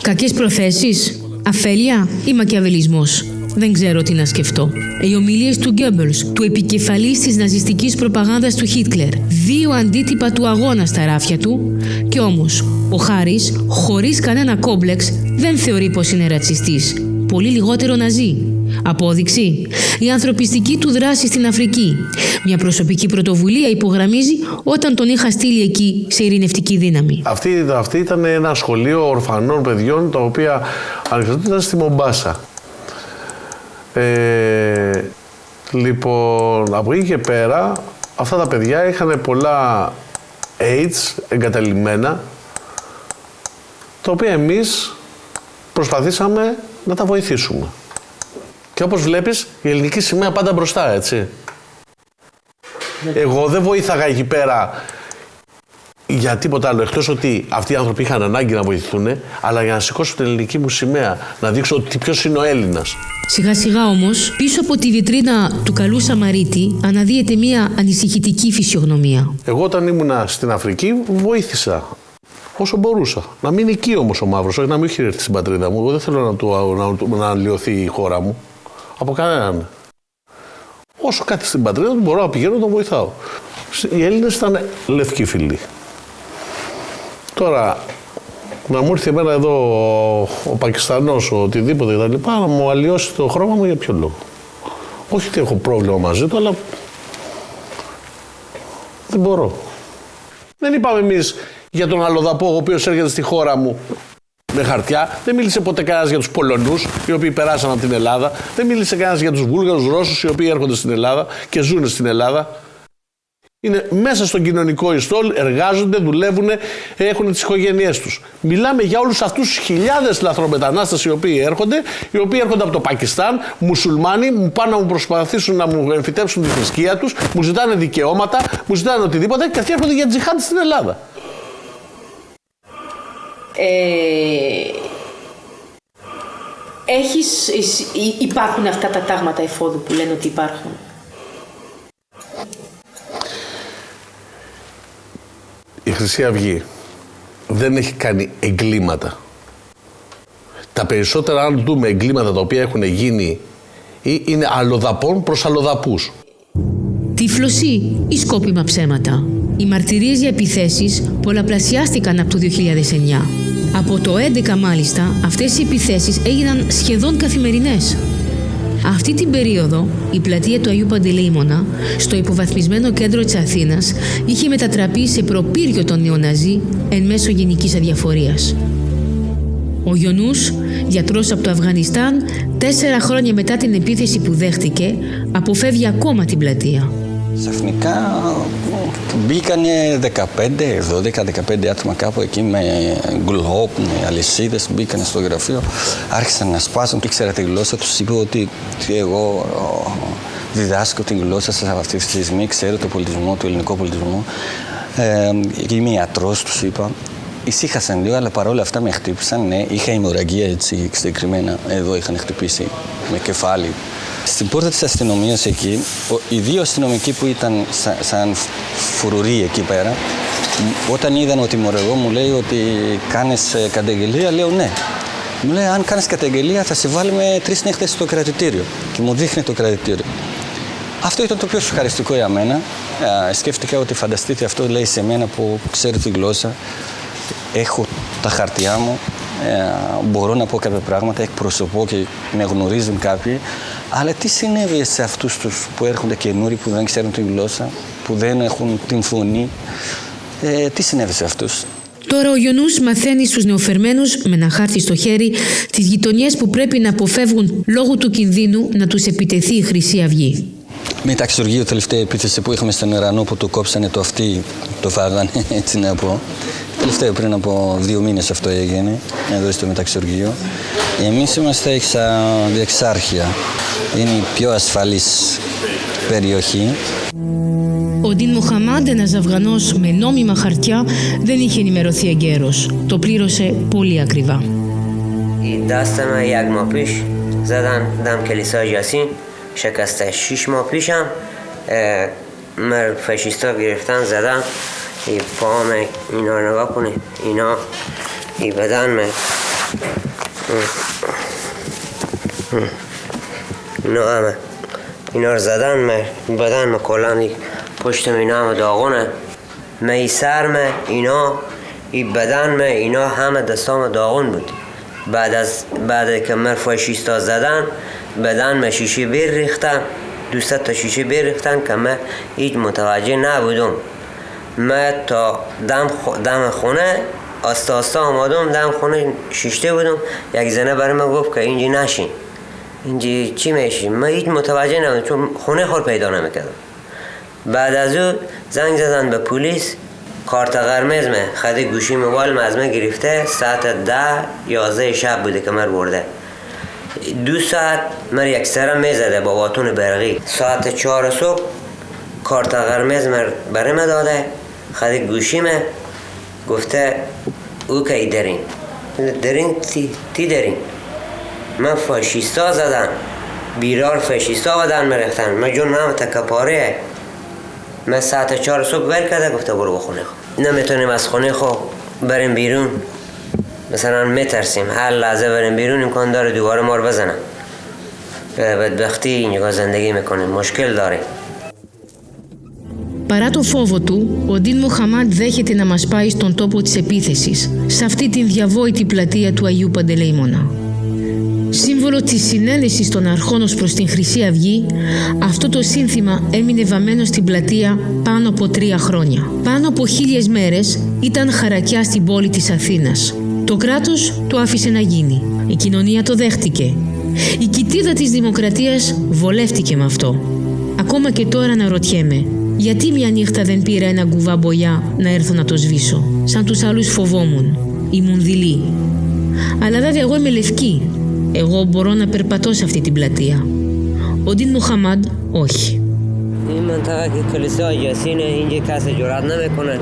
Κακές προθέσεις, αφέλεια ή μακιαβελισμός? Δεν ξέρω τι να σκεφτώ. Οι ομιλίες του Γκέμπελς, του επικεφαλής της ναζιστικής προπαγάνδας του Χίτλερ, 2 αντίτυπα του αγώνα στα ράφια του, και όμως ο Χάρης, χωρίς κανένα κόμπλεξ, δεν θεωρεί πως είναι ρατσιστής. Πολύ λιγότερο ναζί. Απόδειξη: η ανθρωπιστική του δράση στην Αφρική. Μια προσωπική πρωτοβουλία υπογραμμίζει όταν τον είχα στείλει εκεί σε ειρηνευτική δύναμη. Αυτή ήταν ένα σχολείο ορφανών παιδιών, τα οποία ανεξαρτήτως στη Μομπάσα. Λοιπόν, από εκεί και πέρα, αυτά τα παιδιά είχαν πολλά AIDS εγκαταλειμμένα, τα οποία εμείς προσπαθήσαμε να τα βοηθήσουμε. Και όπως βλέπεις, η ελληνική σημαία πάντα μπροστά, έτσι. Εγώ δεν βοήθαγα εκεί πέρα για τίποτα άλλο, εκτός ότι αυτοί οι άνθρωποι είχαν ανάγκη να βοηθούν, αλλά για να σηκώσω την ελληνική μου σημαία, να δείξω ότι ποιος είναι ο Έλληνας. Σιγά σιγά όμως, πίσω από τη βιτρίνα του καλού Σαμαρίτη αναδύεται μια ανησυχητική φυσιογνωμία. Εγώ όταν ήμουνα στην Αφρική βοήθησα όσο μπορούσα. Να μείνει εκεί όμως ο μαύρος, όχι να μην έχει έρθει στην πατρίδα μου. Εγώ δεν θέλω να αλλοιωθεί η χώρα μου από κανέναν. Όσο κάτι στην πατρίδα του μπορώ να πηγαίνω να τον βοηθάω. Οι Έλληνες ήταν λευκοί φίλοι. Τώρα, να μου έρθει εμένα εδώ ο Πακιστανός, οτιδήποτε κτλ., να μου αλλοιώσει το χρώμα μου, για ποιο λόγο? Όχι ότι έχω πρόβλημα μαζί του, αλλά δεν μπορώ. Δεν είπαμε εμείς για τον αλλοδαπό ο οποίος έρχεται στη χώρα μου με χαρτιά. Δεν μίλησε ποτέ κανένας για τους Πολωνούς, οι οποίοι περάσαν από την Ελλάδα. Δεν μίλησε κανένας για τους Βούλγαρους, Ρώσους, οι οποίοι έρχονται στην Ελλάδα και ζουν στην Ελλάδα. Είναι μέσα στον κοινωνικό ιστό, εργάζονται, δουλεύουν, έχουν τις οικογένειές τους. Μιλάμε για όλους αυτούς τους χιλιάδες λαθρομετανάστες οι οποίοι έρχονται από το Πακιστάν, μουσουλμάνοι, μου πάνε να μου προσπαθήσουν να μου εμφυτέψουν τη θρησκεία τους, μου ζητάνε δικαιώματα, μου ζητάνε οτιδήποτε και αυτοί έρχονται για τζιχάντ στην Ελλάδα. Υπάρχουν αυτά τα τάγματα εφόδου που λένε ότι υπάρχουν? Η Χρυσή Αυγή δεν έχει κάνει εγκλήματα. Τα περισσότερα, αν δούμε εγκλήματα τα οποία έχουν γίνει, είναι αλλοδαπών προς αλλοδαπούς. Τύφλωση ή σκόπιμα ψέματα? Οι μαρτυρίες για επιθέσεις πολλαπλασιάστηκαν από το 2009. Από το 2011 μάλιστα, αυτές οι επιθέσεις έγιναν σχεδόν καθημερινές. Αυτή την περίοδο, η πλατεία του Αγίου Παντελεήμωνα, στο υποβαθμισμένο κέντρο της Αθήνας, είχε μετατραπεί σε προπύργιο των νεοναζί εν μέσω γενικής αδιαφορίας. Ο Γιονούς, γιατρός από το Αφγανιστάν, 4 χρόνια μετά την επίθεση που δέχτηκε, αποφεύγει ακόμα την πλατεία. Ξαφνικά μπήκανε 12-15 άτομα κάπου εκεί με γκλόπ, με αλυσίδες, μπήκανε στο γραφείο, άρχισαν να σπάσουν και ήξερα τη γλώσσα τους, είπα ότι εγώ διδάσκω την γλώσσα σας αυτή τη στιγμή, ξέρω το πολιτισμό, το ελληνικό πολιτισμό, είμαι ιατρός, τους είπα. Ησύχασαν λίγο, αλλά παρόλα αυτά με χτύπησαν, ναι, είχα αιμορραγία έτσι συγκεκριμένα, εδώ είχαν χτυπήσει με κεφάλι. Στην πόρτα της αστυνομίας εκεί, οι δύο αστυνομικοί που ήταν σαν φρουροί εκεί πέρα, όταν είδαν ότι μωρεγώ, μου λέει ότι κάνεις καταγγελία, λέω ναι. Μου λέει αν κάνεις καταγγελία θα σε βάλουμε 3 νύχτες στο κρατητήριο και μου δείχνει το κρατητήριο. Αυτό ήταν το πιο ευχαριστικό για μένα. Σκέφτηκα ότι φανταστείτε αυτό λέει σε μένα που ξέρω τη γλώσσα, έχω τα χαρτιά μου, μπορώ να πω κάποια πράγματα, εκπροσωπώ και με γνωρίζουν κάποιοι. Αλλά τι συνέβη σε αυτούς τους που έρχονται καινούριοι, που δεν ξέρουν την γλώσσα, που δεν έχουν την φωνή, τι συνέβη σε αυτούς? Τώρα ο Ιωνούς μαθαίνει στους νεοφερμένους με ένα χάρτη στο χέρι τις γειτονιές που πρέπει να αποφεύγουν λόγω του κινδύνου να τους επιτεθεί η Χρυσή Αυγή. Με ταξιουργείο, τελευταία επίθεση που είχαμε στον Ιρανό που του κόψανε το αυτί, το φάγανε, έτσι να πω. Τελευταία πριν από 2 μήνες αυτό έγινε, εδώ στο μεταξιουργείο. Εμείς είμαστε Εξάρχεια. Είναι η πιο ασφαλής περιοχή. Ο Ντίν Μοχαμάντ, ένας Αφγανός με νόμιμα χαρτιά, δεν είχε ενημερωθεί εγκαίρος. Το πλήρωσε πολύ ακριβά. دستم یک ماه پیش زدن دم کلیسای یاسین شکسته 6 ماه پیشم مر فاشیستا گرفتن زدن این پام اینا رو نگاه کنه اینا این بدن من اینا همه اینا رو زدن من بدن من کلان پشتم اینا همه داغونه من این سر من اینا این بدن من اینا همه دستام داغون بود بعد که من فاشیستا زدن بدن من شیشه بیر ریختن 200 تا شیشه بیر ریختن که من هیچ متوجه نبودم من تا دم خونه آستا آمدم دم خونه شیشته بودم یک زنه برای من گفت که اینجا نشین اینجا چی میشین من هیچ متوجه نبودم چون خونه خور پیدا نمیکردم بعد از او زنگ زدن به پلیس کارت قرمز من خد گوشی موبایل از من گرفته ساعت 10-11 شب بوده که من برده 2 ساعت من یک سرم میزده با باتون برقی ساعت 4 صبح کارت قرمز من برای من داده خد گوشی من گفته او که درین تی درین من فاشیستا زدن بیرار فاشیستا بدن مرختن من جون هم تکپاره من ساعت 4 صبح بر کرده گفته برو با خونه خود نمیتونیم از خونه خود بریم بیرون مثلا میترسیم هر لحظه بریم بیرون امکان داره دوباره ما رو بزنن به بدبختی اینجا زندگی میکنیم مشکل داریم. Παρά το φόβο του, ο Ντίν Μοχαμάντ δέχεται να μας πάει στον τόπο της επίθεσης, σε αυτή την διαβόητη πλατεία του Αγίου Παντελεήμωνα. Σύμβολο της συνένεσης των αρχών ως προς την Χρυσή Αυγή, αυτό το σύνθημα έμεινε βαμμένο στην πλατεία πάνω από 3 χρόνια. Πάνω από 1000 μέρες ήταν χαρακιά στην πόλη της Αθήνας. Το κράτος το άφησε να γίνει. Η κοινωνία το δέχτηκε. Η κοιτίδα της δημοκρατίας βολεύτηκε με αυτό. Ακόμα και τώρα αναρωτιέμαι, γιατί μια νύχτα δεν πήρα ένα κουβά μπογιά να έρθω να το σβήσω. Σαν τους άλλους φοβόμουν. Ήμουν δειλή. Αλλά βέβαια εγώ είμαι λευκή. Εγώ μπορώ να περπατώ σε αυτή την πλατεία. Ο Ντίν Μοχαμάντ όχι. این منطقه که کلیسای یاسینه اینجا کسی جرئت نمیکنه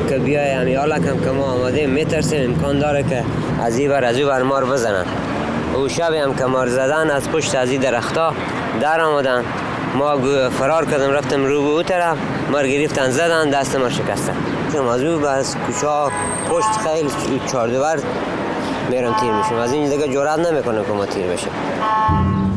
که بیایم حالا که ما آماده میترسیم امکان داره که از این ور از اون ور ما رو بزنن او شبی هم که ما رو زدن از پشت از این درختا در آمدن ما فرار کردم رفتم رو به اون طرف ما رو گرفتن زدن دست ما شکستن چون از اون از کوچه ها پشت خیلی 4 دیوار میرم تیر میشم از این دیگه جرئت نمیکنه که ما تیر بشیم.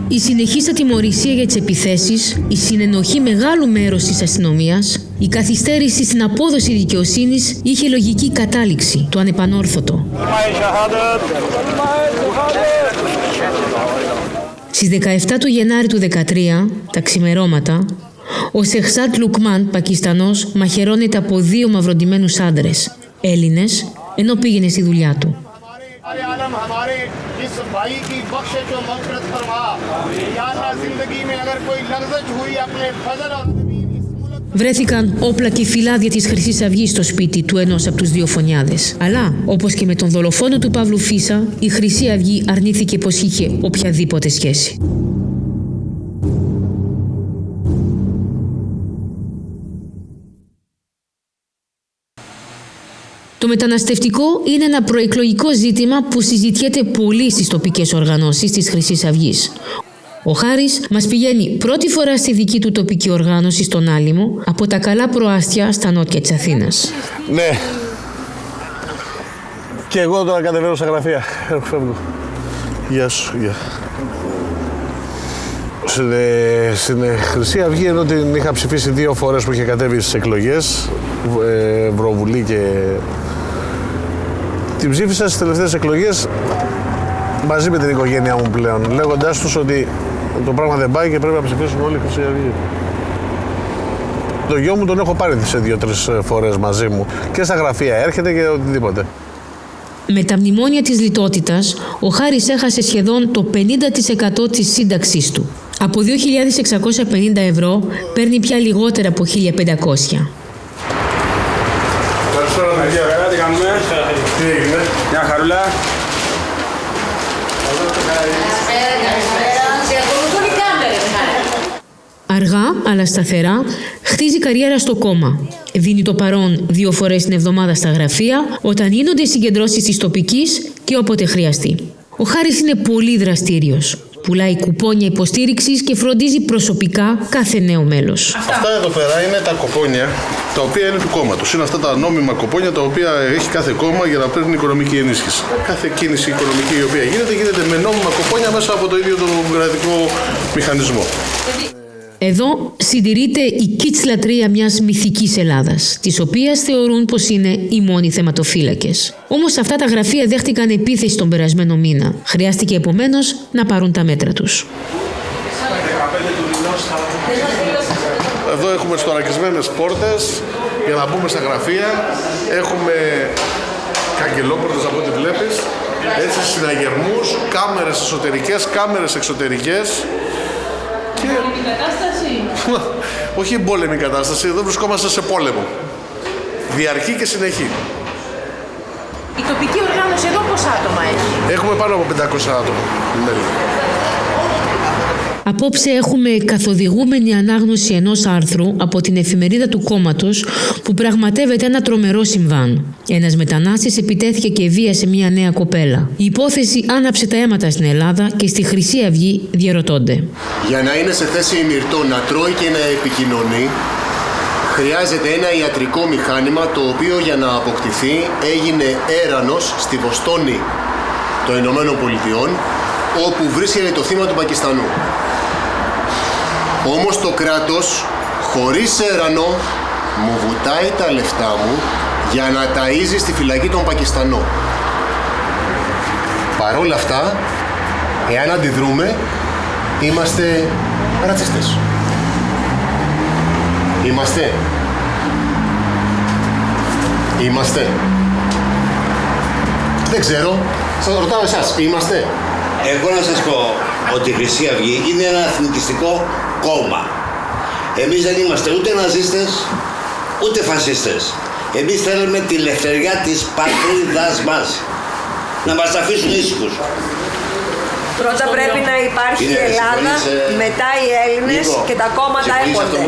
Η συνεχής ατιμωρησία για τις επιθέσεις, η συνενοχή μεγάλου μέρους της αστυνομίας, η καθυστέρηση στην απόδοση δικαιοσύνης είχε λογική κατάληξη, το ανεπανόρθωτο. Στις 17 του Γενάρη του 2013, τα ξημερώματα, ο Σεχσάτ Λουκμάν, Πακιστανός, μαχαιρώνεται από 2 μαυροντημένους άντρες, Έλληνες, ενώ πήγαινε στη δουλειά του. Βρέθηκαν όπλα και φυλάδια της Χρυσής Αυγής στο σπίτι του ενός από τους δύο φωνιάδες. Αλλά, όπως και με τον δολοφόνο του Παύλου Φίσα, η Χρυσή Αυγή αρνήθηκε πως είχε οποιαδήποτε σχέση. Το μεταναστευτικό είναι ένα προεκλογικό ζήτημα που συζητιέται πολύ στις τοπικές οργανώσεις της Χρυσής Αυγής. Ο Χάρης μας πηγαίνει πρώτη φορά στη δική του τοπική οργάνωση στον Άλυμο, από τα καλά προάστια στα νότια της Αθήνας. Ναι. Και εγώ τώρα κατεβαίνω στα γραφεία. Φεύγω. Γεια σου. Γεια. Στην Χρυσή Αυγή, ενώ την είχα ψηφίσει 2 φορές που είχε κατέβει στις εκλογές, Ευρωβουλή και... Την ψήφισα στις τελευταίες εκλογές μαζί με την οικογένειά μου πλέον, λέγοντάς τους ότι το πράγμα δεν πάει και πρέπει να ψηφίσουν όλοι η Χρυσή Αυγή. Το γιο μου τον έχω πάρει σε 2-3 φορές μαζί μου και στα γραφεία έρχεται και οτιδήποτε. Με τα μνημόνια της λιτότητας, ο Χάρης έχασε σχεδόν το 50% της σύνταξής του. Από 2.650 ευρώ παίρνει πια λιγότερα από 1.500. Καλησπέρα, παιδιά. Τι κάνουμε? Τι έγινε? Μια χαρούλα. Αργά αλλά σταθερά χτίζει καριέρα στο κόμμα. Δίνει το παρόν 2 φορές την εβδομάδα στα γραφεία, όταν γίνονται συγκεντρώσεις της τοπικής και όποτε χρειαστεί. Ο Χάρης είναι πολύ δραστήριος. Πουλάει κουπόνια υποστήριξης και φροντίζει προσωπικά κάθε νέο μέλος. Αυτά εδώ πέρα είναι τα κουπόνια τα οποία είναι του κόμματος. Είναι αυτά τα νόμιμα κουπόνια τα οποία έχει κάθε κόμμα για να παίρνει οικονομική ενίσχυση. Κάθε κίνηση οικονομική η οποία γίνεται με νόμιμα κουπόνια μέσα από το ίδιο το κρατικό μηχανισμό. Εδώ συντηρείται η κιτς λατρεία μιας μυθικής Ελλάδας, της οποίας θεωρούν πως είναι οι μόνοι θεματοφύλακες. Όμως αυτά τα γραφεία δέχτηκαν επίθεση τον περασμένο μήνα. Χρειάστηκε επομένως να πάρουν τα μέτρα τους. Εδώ έχουμε στορακισμένες πόρτες για να μπούμε στα γραφεία. Έχουμε καγκελόπορτες από ό,τι βλέπεις. Έτσι, συναγερμούς, κάμερες εσωτερικές, κάμερες εξωτερικές. Και... Όχι εμπόλεμη κατάσταση, εδώ βρισκόμαστε σε πόλεμο. Διαρκή και συνεχή. Η τοπική οργάνωση εδώ πόσα άτομα έχει? Έχουμε πάνω από 500 άτομα. Απόψε έχουμε καθοδηγούμενη ανάγνωση ενός άρθρου από την εφημερίδα του κόμματος που πραγματεύεται ένα τρομερό συμβάν. Ένας μετανάστης επιτέθηκε και βίασε μια νέα κοπέλα. Η υπόθεση άναψε τα αίματα στην Ελλάδα και στη Χρυσή Αυγή διαρωτώνται. Για να είναι σε θέση η Μυρτώ να τρώει και να επικοινωνεί, χρειάζεται ένα ιατρικό μηχάνημα το οποίο για να αποκτηθεί έγινε έρανος στη Βοστόνη των Ηνωμένων Πολιτειών, όπου βρίσκεται το θύμα του Πακιστανού. Όμως το κράτος, χωρίς έρανο, μου βουτάει τα λεφτά μου για να ταΐζει στη φυλακή τον Πακιστανό. Παρόλα αυτά, εάν αντιδρούμε, είμαστε ρατσιστές. Είμαστε. Δεν ξέρω. Σας ρωτάω εσάς. Είμαστε. Εγώ να σας πω ότι η Χρυσή Αυγή είναι ένα εθνικιστικό κόμμα. Εμείς δεν είμαστε ούτε ναζίστες, ούτε φασίστες. Εμείς θέλουμε τη ελευθερία της πατρίδας μας. Να μας αφήσουν ήσυχους. Πρώτα πρέπει να υπάρχει η Ελλάδα, μετά οι Έλληνες και τα κόμματα έρχονται.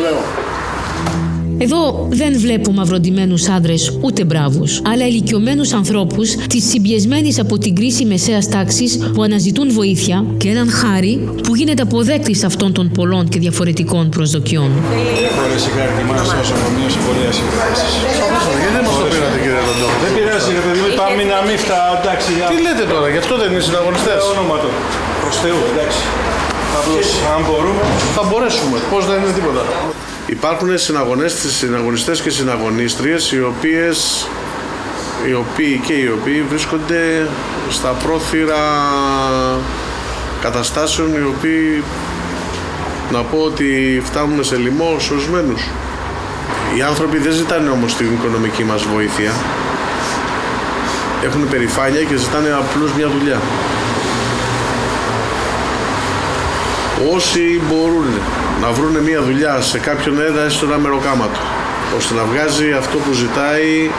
Εδώ δεν βλέπω μαυροντημένους άντρες ούτε μπράβους, αλλά ηλικιωμένους ανθρώπους της συμπιεσμένης από την κρίση μεσαίας τάξης που αναζητούν βοήθεια και έναν Χάρη που γίνεται αποδέκτης αυτών των πολλών και διαφορετικών προσδοκιών. Πρόεδρε, συγχαρητήρια μας στο νοσοκομείο σε πολλές υποθέσεις. Γιατί δεν μας το πήρατε, κύριε Ροντό? Δεν πειράζει, ρε παιδί μου, πάμε να μην εντάξει. Τι λέτε τώρα, γι' αυτό δεν είναι συναγωνιστές? Όνομα του. Προς Θεού, εντάξει. Απλώς, αν μπορούμε. Θα μπορέσουμε. Πώς δεν είναι τίποτα. Υπάρχουν συναγωνιστές και συναγωνίστριες οι οποίοι βρίσκονται στα πρόθυρα καταστάσεων, οι οποίοι να πω ότι φτάνουν σε λοιμό σωσμένους. Οι άνθρωποι δεν ζητάνε όμως την οικονομική μας βοήθεια. Έχουν περηφάνεια και ζητάνε απλώς μια δουλειά. Όσοι μπορούν να βρουν μια δουλειά σε κάποιον έδρα, έστω ένα μεροκάματο, ώστε να βγάζει αυτό που ζητάει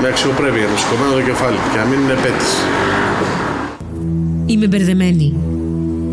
με αξιοπρέπεια, με σηκωμένο το κεφάλι και να μην είναι επέτηση. Είμαι μπερδεμένη.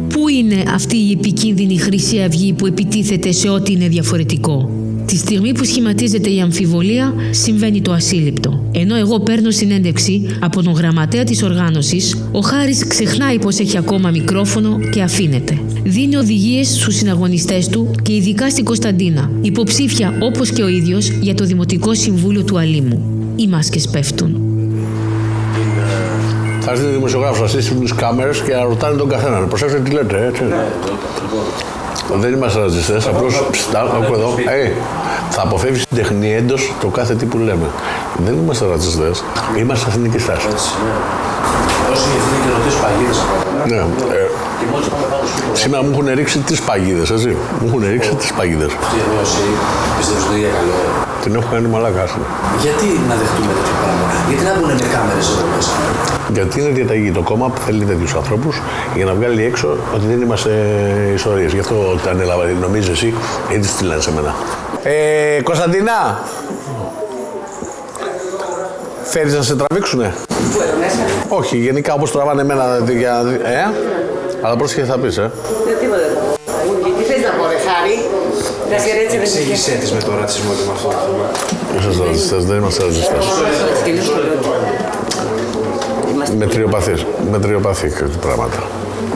Πού είναι αυτή η επικίνδυνη Χρυσή Αυγή που επιτίθεται σε ό,τι είναι διαφορετικό? Τη στιγμή που σχηματίζεται η αμφιβολία, συμβαίνει το ασύλληπτο. Ενώ εγώ παίρνω συνέντευξη από τον γραμματέα της οργάνωσης, ο Χάρης ξεχνάει πως έχει ακόμα μικρόφωνο και αφήνεται. Δίνει οδηγίες στους συναγωνιστές του και ειδικά στην Κωνσταντίνα, υποψήφια όπως και ο ίδιος για το Δημοτικό Συμβούλιο του Αλήμου. Οι μάσκες πέφτουν. Θα έρθει ο δημοσιογράφος να στήσει τις κάμερες και να ρωτάνε τον καθένα. Προσέξτε τι λέτε, έτσι. Δεν είμαστε ρατσιστές, απλώς άκου εδώ. Θα αποφεύγει την τεχνή έντος το κάθε τι που λέμε. Δεν είμαστε ρατσιστές, είμαστε εθνικιστές. Όσοι οι εθνικοί ρωτήσουν παγίδες από ναι. Σήμερα μου έχουν ρίξει 3 παγίδες, έτσι. Μου έχουν ρίξει 3 παγίδες. Αυτή η ενώση πιστεύεις ότι είναι καλό? Την έχω κάνει μαλάκα. Γιατί να δεχτούμε τέτοια πράγματα? Γιατί να μπουν με κάμερες εδώ μέσα? Γιατί είναι διαταγή το κόμμα που θέλει τέτοιους ανθρώπους για να βγάλει έξω ότι δεν είμαστε ιστορίες. Γι' αυτό όταν έλαβα, νομίζεις εσύ, έτσι στείλανε σε μένα. Κωνσταντίνα, θέλεις να σε τραβήξουνε? Πού εδώ μέσα? Όχι, γενικά όπως τραβάνε εμένα για... Αλλά πρόσεχε θα πεις, Δεν τίποτα. Τι θες να πω, ρε Χάρη? Εξήγησέ της με τον ρατσισμό και με αυτό το θέμα. Είσαστε ρατσιστές, δεν είμαστε ρατσιστές. Με τριοπαθή πράγματα.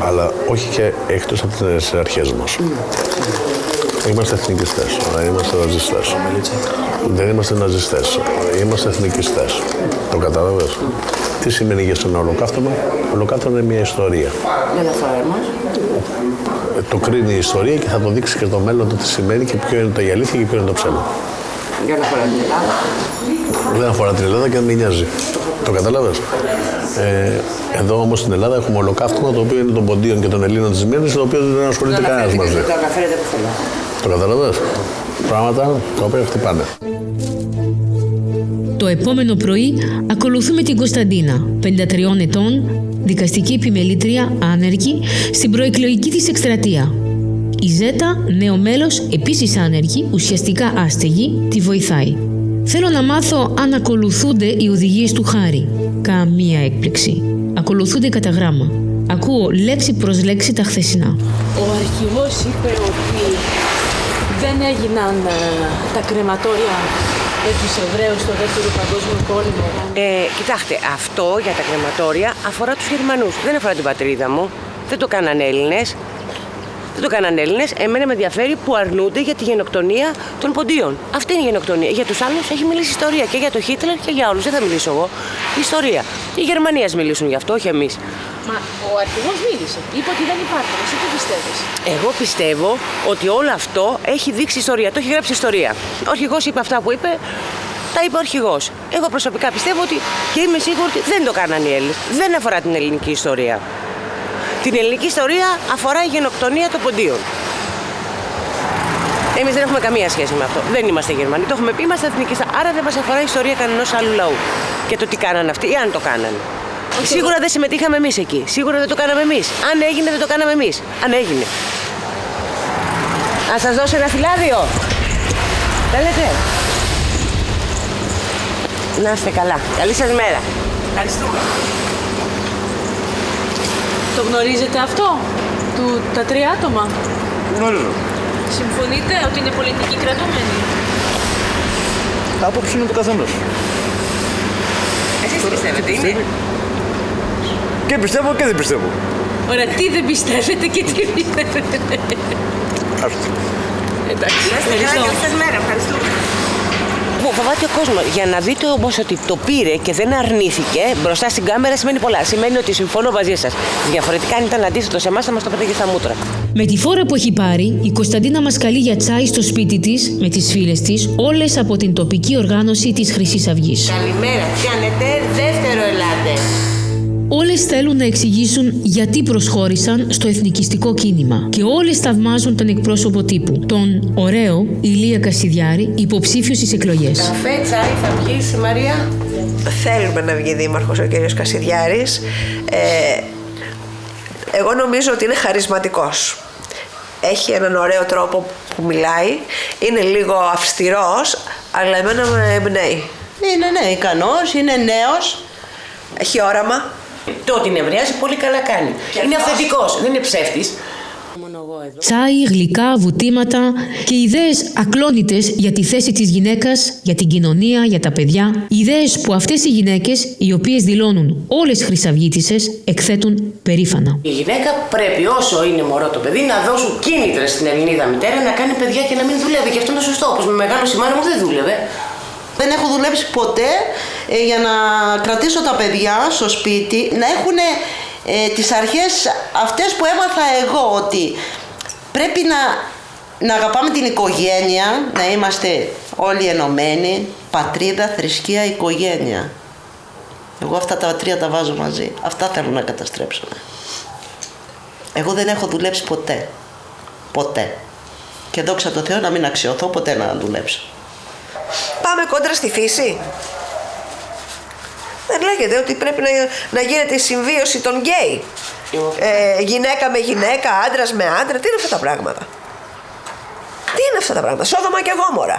Αλλά όχι και εκτός από τις αρχές μας. Είμαστε εθνικιστές, δεν είμαστε ρατσιστές. Δεν είμαστε ναζιστές, είμαστε εθνικιστές. Το κατάλαβες? Τι σημαίνει για σένα ολοκαύτωμα? Ολοκαύτωμα είναι μια ιστορία. Δεν αφορά εμάς. Το κρίνει η ιστορία και θα το δείξει και το μέλλον το τι σημαίνει και ποιο είναι η αλήθεια και ποιο είναι το ψέμα. Δεν αφορά την Ελλάδα. Δεν αφορά την Ελλάδα και δεν με νοιάζει. Το κατάλαβες? Εδώ όμως στην Ελλάδα έχουμε ολοκαύτωμα το οποίο είναι των ποντίων και των Ελλήνων της Μύρνης, το οποίο δεν ασχολείται κανένας μαζί. Το αναφέρετε πουθενά. Το καταλαβαίνεις? Πράγματα τα οποία χτυπάνε. Το επόμενο πρωί ακολουθούμε την Κωνσταντίνα, 53 ετών, δικαστική επιμελήτρια, άνεργη, στην προεκλογική της εκστρατεία. Η Ζέτα, νέο μέλος, επίσης άνεργη, ουσιαστικά άστεγη, τη βοηθάει. Θέλω να μάθω αν ακολουθούνται οι οδηγίες του Χάρη. Καμία έκπληξη. Ακολουθούνται κατά γράμμα. Ακούω λέξη προς λέξη τα χθεσινά. Ο αρχηγός είπε ότι δεν έγιναν τα κρεματόρια με τους Εβραίους στο Δεύτερο Παγκόσμιο Πόλεμο. Κοιτάξτε, αυτό για τα κρεματόρια αφορά τους Γερμανούς. Δεν αφορά την πατρίδα μου. Δεν το κάνανε Έλληνες. Δεν το κάνανε Έλληνες. Εμένα με ενδιαφέρει που αρνούνται για τη γενοκτονία των ποντίων. Αυτή είναι η γενοκτονία. Για τους άλλους έχει μιλήσει ιστορία. Και για τον Χίτλερ και για όλους. Δεν θα μιλήσω εγώ. Ιστορία. Οι Γερμανοί ας μιλήσουν γι' αυτό, όχι εμείς. Μα ο αρχηγός μίλησε. Είπε ότι δεν υπάρχουν. Εσύ τι πιστεύεις? Εγώ πιστεύω ότι όλο αυτό έχει δείξει ιστορία. Το έχει γράψει ιστορία. Ο αρχηγός είπε αυτά που είπε. Τα είπε ο αρχηγός. Εγώ προσωπικά πιστεύω ότι και είμαι σίγουρη ότι δεν το κάνανε οι Έλληνες. Δεν αφορά την ελληνική ιστορία. Την ελληνική ιστορία αφορά η γενοκτονία των ποντίων. Εμείς δεν έχουμε καμία σχέση με αυτό. Δεν είμαστε Γερμανοί. Το έχουμε πει, είμαστε εθνικιστές. Άρα δεν μας αφορά η ιστορία κανενός άλλου λαού. Και το τι κάνανε αυτοί ή αν το κάνανε. Σίγουρα δεν συμμετείχαμε εμείς εκεί. Σίγουρα δεν το κάναμε εμείς. Αν έγινε, δεν το κάναμε εμείς. Αν έγινε. Να σας δώσω ένα φυλάδιο. Θέλετε? Να είστε καλά. Καλή σας μέρα. Ευχαριστούμε. Το γνωρίζετε αυτό? Τα 3 άτομα? Γνωρίζω. Συμφωνείτε ότι είναι πολιτικοί κρατούμενοι? Άποψη είναι του καθενός. Εσείς τι πιστεύετε, είναι? Και πιστεύω και δεν πιστεύω. Ωραία, τι δεν πιστεύετε και τι πιστεύετε? Άστο. Εντάξει, ευχαριστώ. Καλή σας μέρα, ευχαριστούμε. Φοβάται ο κόσμος. Για να δείτε όμως ότι το πήρε και δεν αρνήθηκε μπροστά στην κάμερα σημαίνει πολλά. Σημαίνει ότι συμφωνώ μαζί σας. Διαφορετικά, αν ήταν αντίθετο σε εμάς, θα μας το πέταγε στα μούτρα. Με τη φόρα που έχει πάρει, η Κωνσταντίνα μας καλεί για τσάι στο σπίτι της με τις φίλες της, όλες από την τοπική οργάνωση της Χρυσής Αυγής. Καλημέρα, πιάνετε, δεύτερο ελάτε. Όλες θέλουν να εξηγήσουν γιατί προσχώρησαν στο εθνικιστικό κίνημα και όλες θαυμάζουν τον εκπρόσωπο τύπου, τον ωραίο Ηλία Κασιδιάρη, υποψήφιο στις εκλογές. Καφέ, τσάι, θα βγεις, Μαρία? Θέλουμε να βγει δήμαρχος ο κύριος Κασιδιάρης. Εγώ νομίζω ότι είναι χαρισματικός. Έχει έναν ωραίο τρόπο που μιλάει, είναι λίγο αυστηρός, αλλά εμένα με εμπνέει. Είναι ικανός, είναι νέος, έχει όραμα. Το ότι νευριάζει πολύ καλά κάνει. Είναι αυθεντικός, δεν είναι ψεύτης. Τσάι, γλυκά, βουτήματα και ιδέες ακλόνητες για τη θέση της γυναίκας, για την κοινωνία, για τα παιδιά. Ιδέες που αυτές οι γυναίκες, οι οποίες δηλώνουν όλες χρυσαυγίτισσες, εκθέτουν περήφανα. Η γυναίκα πρέπει, όσο είναι μωρό το παιδί, να δώσουν κίνητρα στην Ελληνίδα μητέρα να κάνει παιδιά και να μην δουλεύει. Και αυτό είναι σωστό. Όπως με μεγάλο σημάδι μου δεν δούλευε. Δεν έχω δουλέψει ποτέ για να κρατήσω τα παιδιά στο σπίτι, να έχουν τις αρχές αυτές που έμαθα εγώ, ότι πρέπει να αγαπάμε την οικογένεια, να είμαστε όλοι ενωμένοι, πατρίδα, θρησκεία, οικογένεια. Εγώ αυτά τα τρία τα βάζω μαζί. Αυτά θέλω να καταστρέψω. Εγώ δεν έχω δουλέψει ποτέ. Ποτέ. Και δόξα τω Θεώ να μην αξιωθώ ποτέ να δουλέψω. Πάμε κόντρα στη φύση. Δεν λέγεται ότι πρέπει να γίνεται η συμβίωση των γκέι. Γυναίκα με γυναίκα, άντρας με άντρα. Τι είναι αυτά τα πράγματα? Τι είναι αυτά τα πράγματα? Σόδομα και Γόμορα.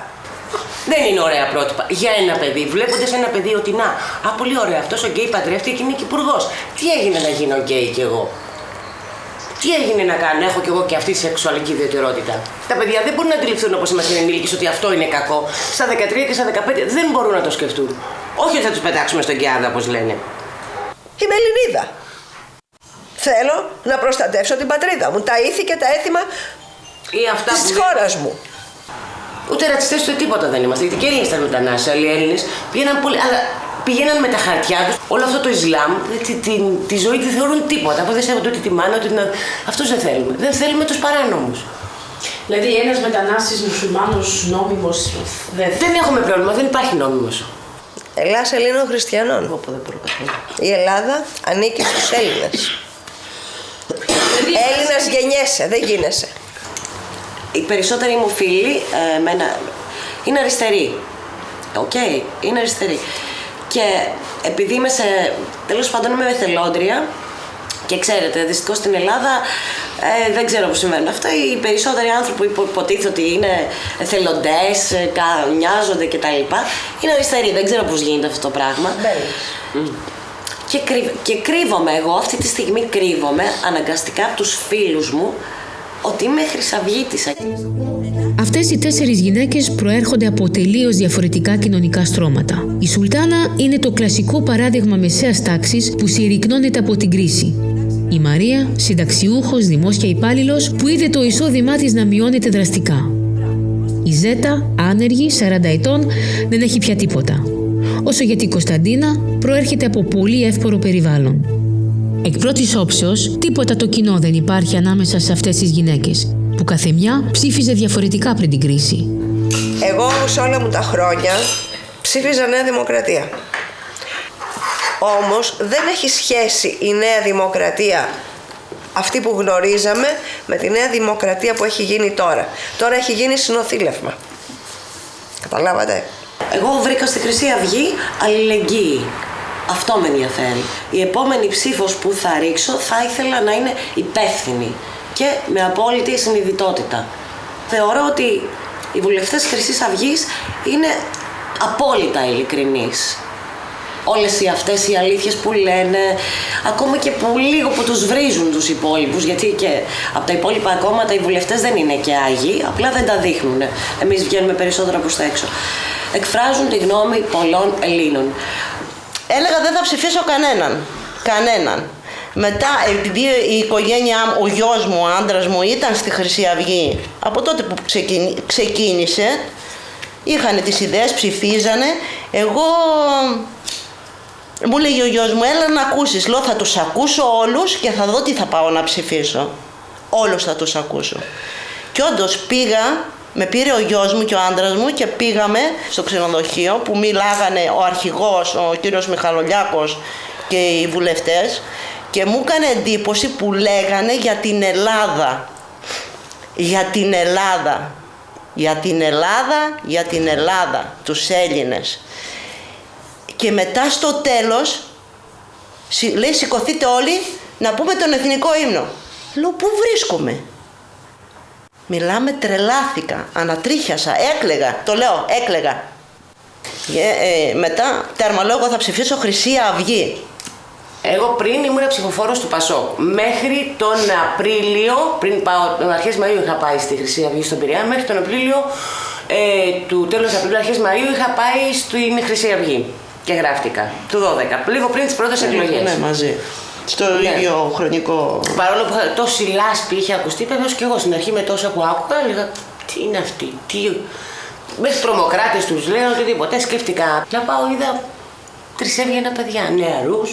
Δεν είναι ωραία πρότυπα. Για ένα παιδί, βλέποντας ένα παιδί ότι να, πολύ ωραία, αυτός ο γκέι παντρεύτηκε και είναι και υπουργός. Τι έγινε να γίνω γκέι κι εγώ? Τι έγινε να κάνω, έχω κι εγώ και αυτή τη σεξουαλική ιδιαιτερότητα? Τα παιδιά δεν μπορούν να αντιληφθούν όπως είμαστε ενήλικες ότι αυτό είναι κακό. Στα 13 και στα 15 δεν μπορούν να το σκεφτούν. Όχι ότι θα τους πετάξουμε στον Κιάδα, όπως λένε. Είμαι Ελληνίδα. Θέλω να προστατεύσω την πατρίδα μου, τα ήθη και τα έθιμα της χώρας μου. Ούτε ρατσιστές ούτε τίποτα δεν είμαστε. Γιατί και Έλληνες ήταν μετανάστες, άλλοι Έλληνες πηγαίναν με τα χαρτιά τους. Όλο αυτό το Ισλάμ, τη ζωή τη θεωρούν τίποτα. Από δεν σέβονται ούτε τη μάνα, ούτε την. Αυτούς δεν θέλουμε. Δεν θέλουμε τους παράνομους. Δηλαδή ένας μετανάστης μουσουλμάνος νόμιμος δεν έχουμε πρόβλημα, δεν υπάρχει νόμιμος. Ελλάς Ελλήνων Χριστιανών. Η Ελλάδα ανήκει στους Έλληνες. Έλληνας γεννιέσαι, δεν γίνεσαι. Οι περισσότεροι μου φίλοι είναι αριστεροί. Είναι αριστεροί. Και επειδή είμαι τέλος πάντων είμαι εθελόντρια και ξέρετε, δυστυχώς στην Ελλάδα δεν ξέρω πώς συμβαίνουν αυτά. Οι περισσότεροι άνθρωποι που υποτίθεται ότι είναι εθελοντές, νοιάζονται κτλ. Είναι αριστεροί. Δεν ξέρω πώς γίνεται αυτό το πράγμα. Και κρύβομαι εγώ, αυτή τη στιγμή κρύβομαι αναγκαστικά από τους φίλους μου ότι είμαι χρυσαυγίτισσα. Αυτές οι 4 γυναίκες προέρχονται από τελείως διαφορετικά κοινωνικά στρώματα. Η Σουλτάνα είναι το κλασικό παράδειγμα μεσαίας τάξης που συρρυκνώνεται από την κρίση. Η Μαρία, συνταξιούχος, δημόσια υπάλληλος, που είδε το εισόδημά της να μειώνεται δραστικά. Η Ζέτα, άνεργη, 40 ετών, δεν έχει πια τίποτα. Όσο για την Κωνσταντίνα, προέρχεται από πολύ εύπορο περιβάλλον. Εκ πρώτης όψεως, τίποτα το κοινό δεν υπάρχει ανάμεσα σε αυτές τις γυναίκες, που καθεμιά ψήφιζε διαφορετικά πριν την κρίση. Εγώ όμως όλα μου τα χρόνια ψήφιζα Νέα Δημοκρατία. Όμως δεν έχει σχέση η Νέα Δημοκρατία αυτή που γνωρίζαμε με τη Νέα Δημοκρατία που έχει γίνει τώρα. Τώρα έχει γίνει συνοθήλευμα. Καταλάβατε? Εγώ βρήκα στη Χρυσή Αυγή αλληλεγγύη. Αυτό με ενδιαφέρει. Η επόμενη ψήφος που θα ρίξω θα ήθελα να είναι υπεύθυνη και με απόλυτη συνειδητότητα. Θεωρώ ότι οι βουλευτές Χρυσής Αυγής είναι απόλυτα ειλικρινείς. Όλες αυτές οι αλήθειες που λένε, ακόμα και που λίγο που τους βρίζουν τους υπόλοιπους, γιατί και από τα υπόλοιπα κόμματα οι βουλευτές δεν είναι και άγιοι, απλά δεν τα δείχνουν. Εμείς βγαίνουμε περισσότερα προς τα έξω. Εκφράζουν τη γνώμη πολλών Ελλήνων. Έλεγα δεν θα ψηφίσω κανέναν. Μετά, επειδή η οικογένειά μου, ο γιος μου, ο άντρας μου ήταν στη Χρυσή Αυγή, από τότε που ξεκίνησε, είχαν τις ιδέες, ψηφίζανε. Εγώ, μου λέγει ο γιος μου, έλα να ακούσεις. Λέω, θα τους ακούσω όλους και θα δω τι θα πάω να ψηφίσω. Όλους θα τους ακούσω. Και όντως πήγα, με πήρε ο γιος μου και ο άντρας μου και πήγαμε στο ξενοδοχείο που μιλάγανε ο αρχηγός, ο κύριος Μιχαλολιάκος και οι βουλευτές, και μου έκανε εντύπωση που λέγανε για την Ελλάδα. Για την Ελλάδα. Για την Ελλάδα, για την Ελλάδα, τους Έλληνες. Και μετά στο τέλος, λέει, σηκωθείτε όλοι να πούμε τον εθνικό ύμνο. Λέω, πού βρίσκομαι? Μιλάμε, τρελάθηκα, ανατρίχιασα, έκλαιγα, το λέω, έκλαιγα. Μετά, τέρμα λέω, εγώ θα ψηφίσω Χρυσή Αυγή. Εγώ πριν ήμουν ψηφοφόρος του ΠΑΣΟΚ. Μέχρι τον Απρίλιο, πριν πάω, αρχές Μαΐου είχα πάει στη Χρυσή Αυγή στον Πειραιά, μέχρι τον Απρίλιο του τέλος Απριλίου, αρχές Μαΐου είχα πάει στην Χρυσή Αυγή και γράφτηκα, του 12, λίγο πριν τις πρώτες εκλογές. Ναι, μαζί. Στο ίδιο χρονικό. Παρόλο που τόση λάσπη είχε ακουστεί, βεβαίως και εγώ στην αρχή με τόσα που άκουγα, έλεγα τι είναι αυτή, τι. Μέχρι τρομοκράτες τους λένε, οτιδήποτε. Σκέφτηκα να πάω, είδα τρισέβγαινα παιδιά, νεαρούς,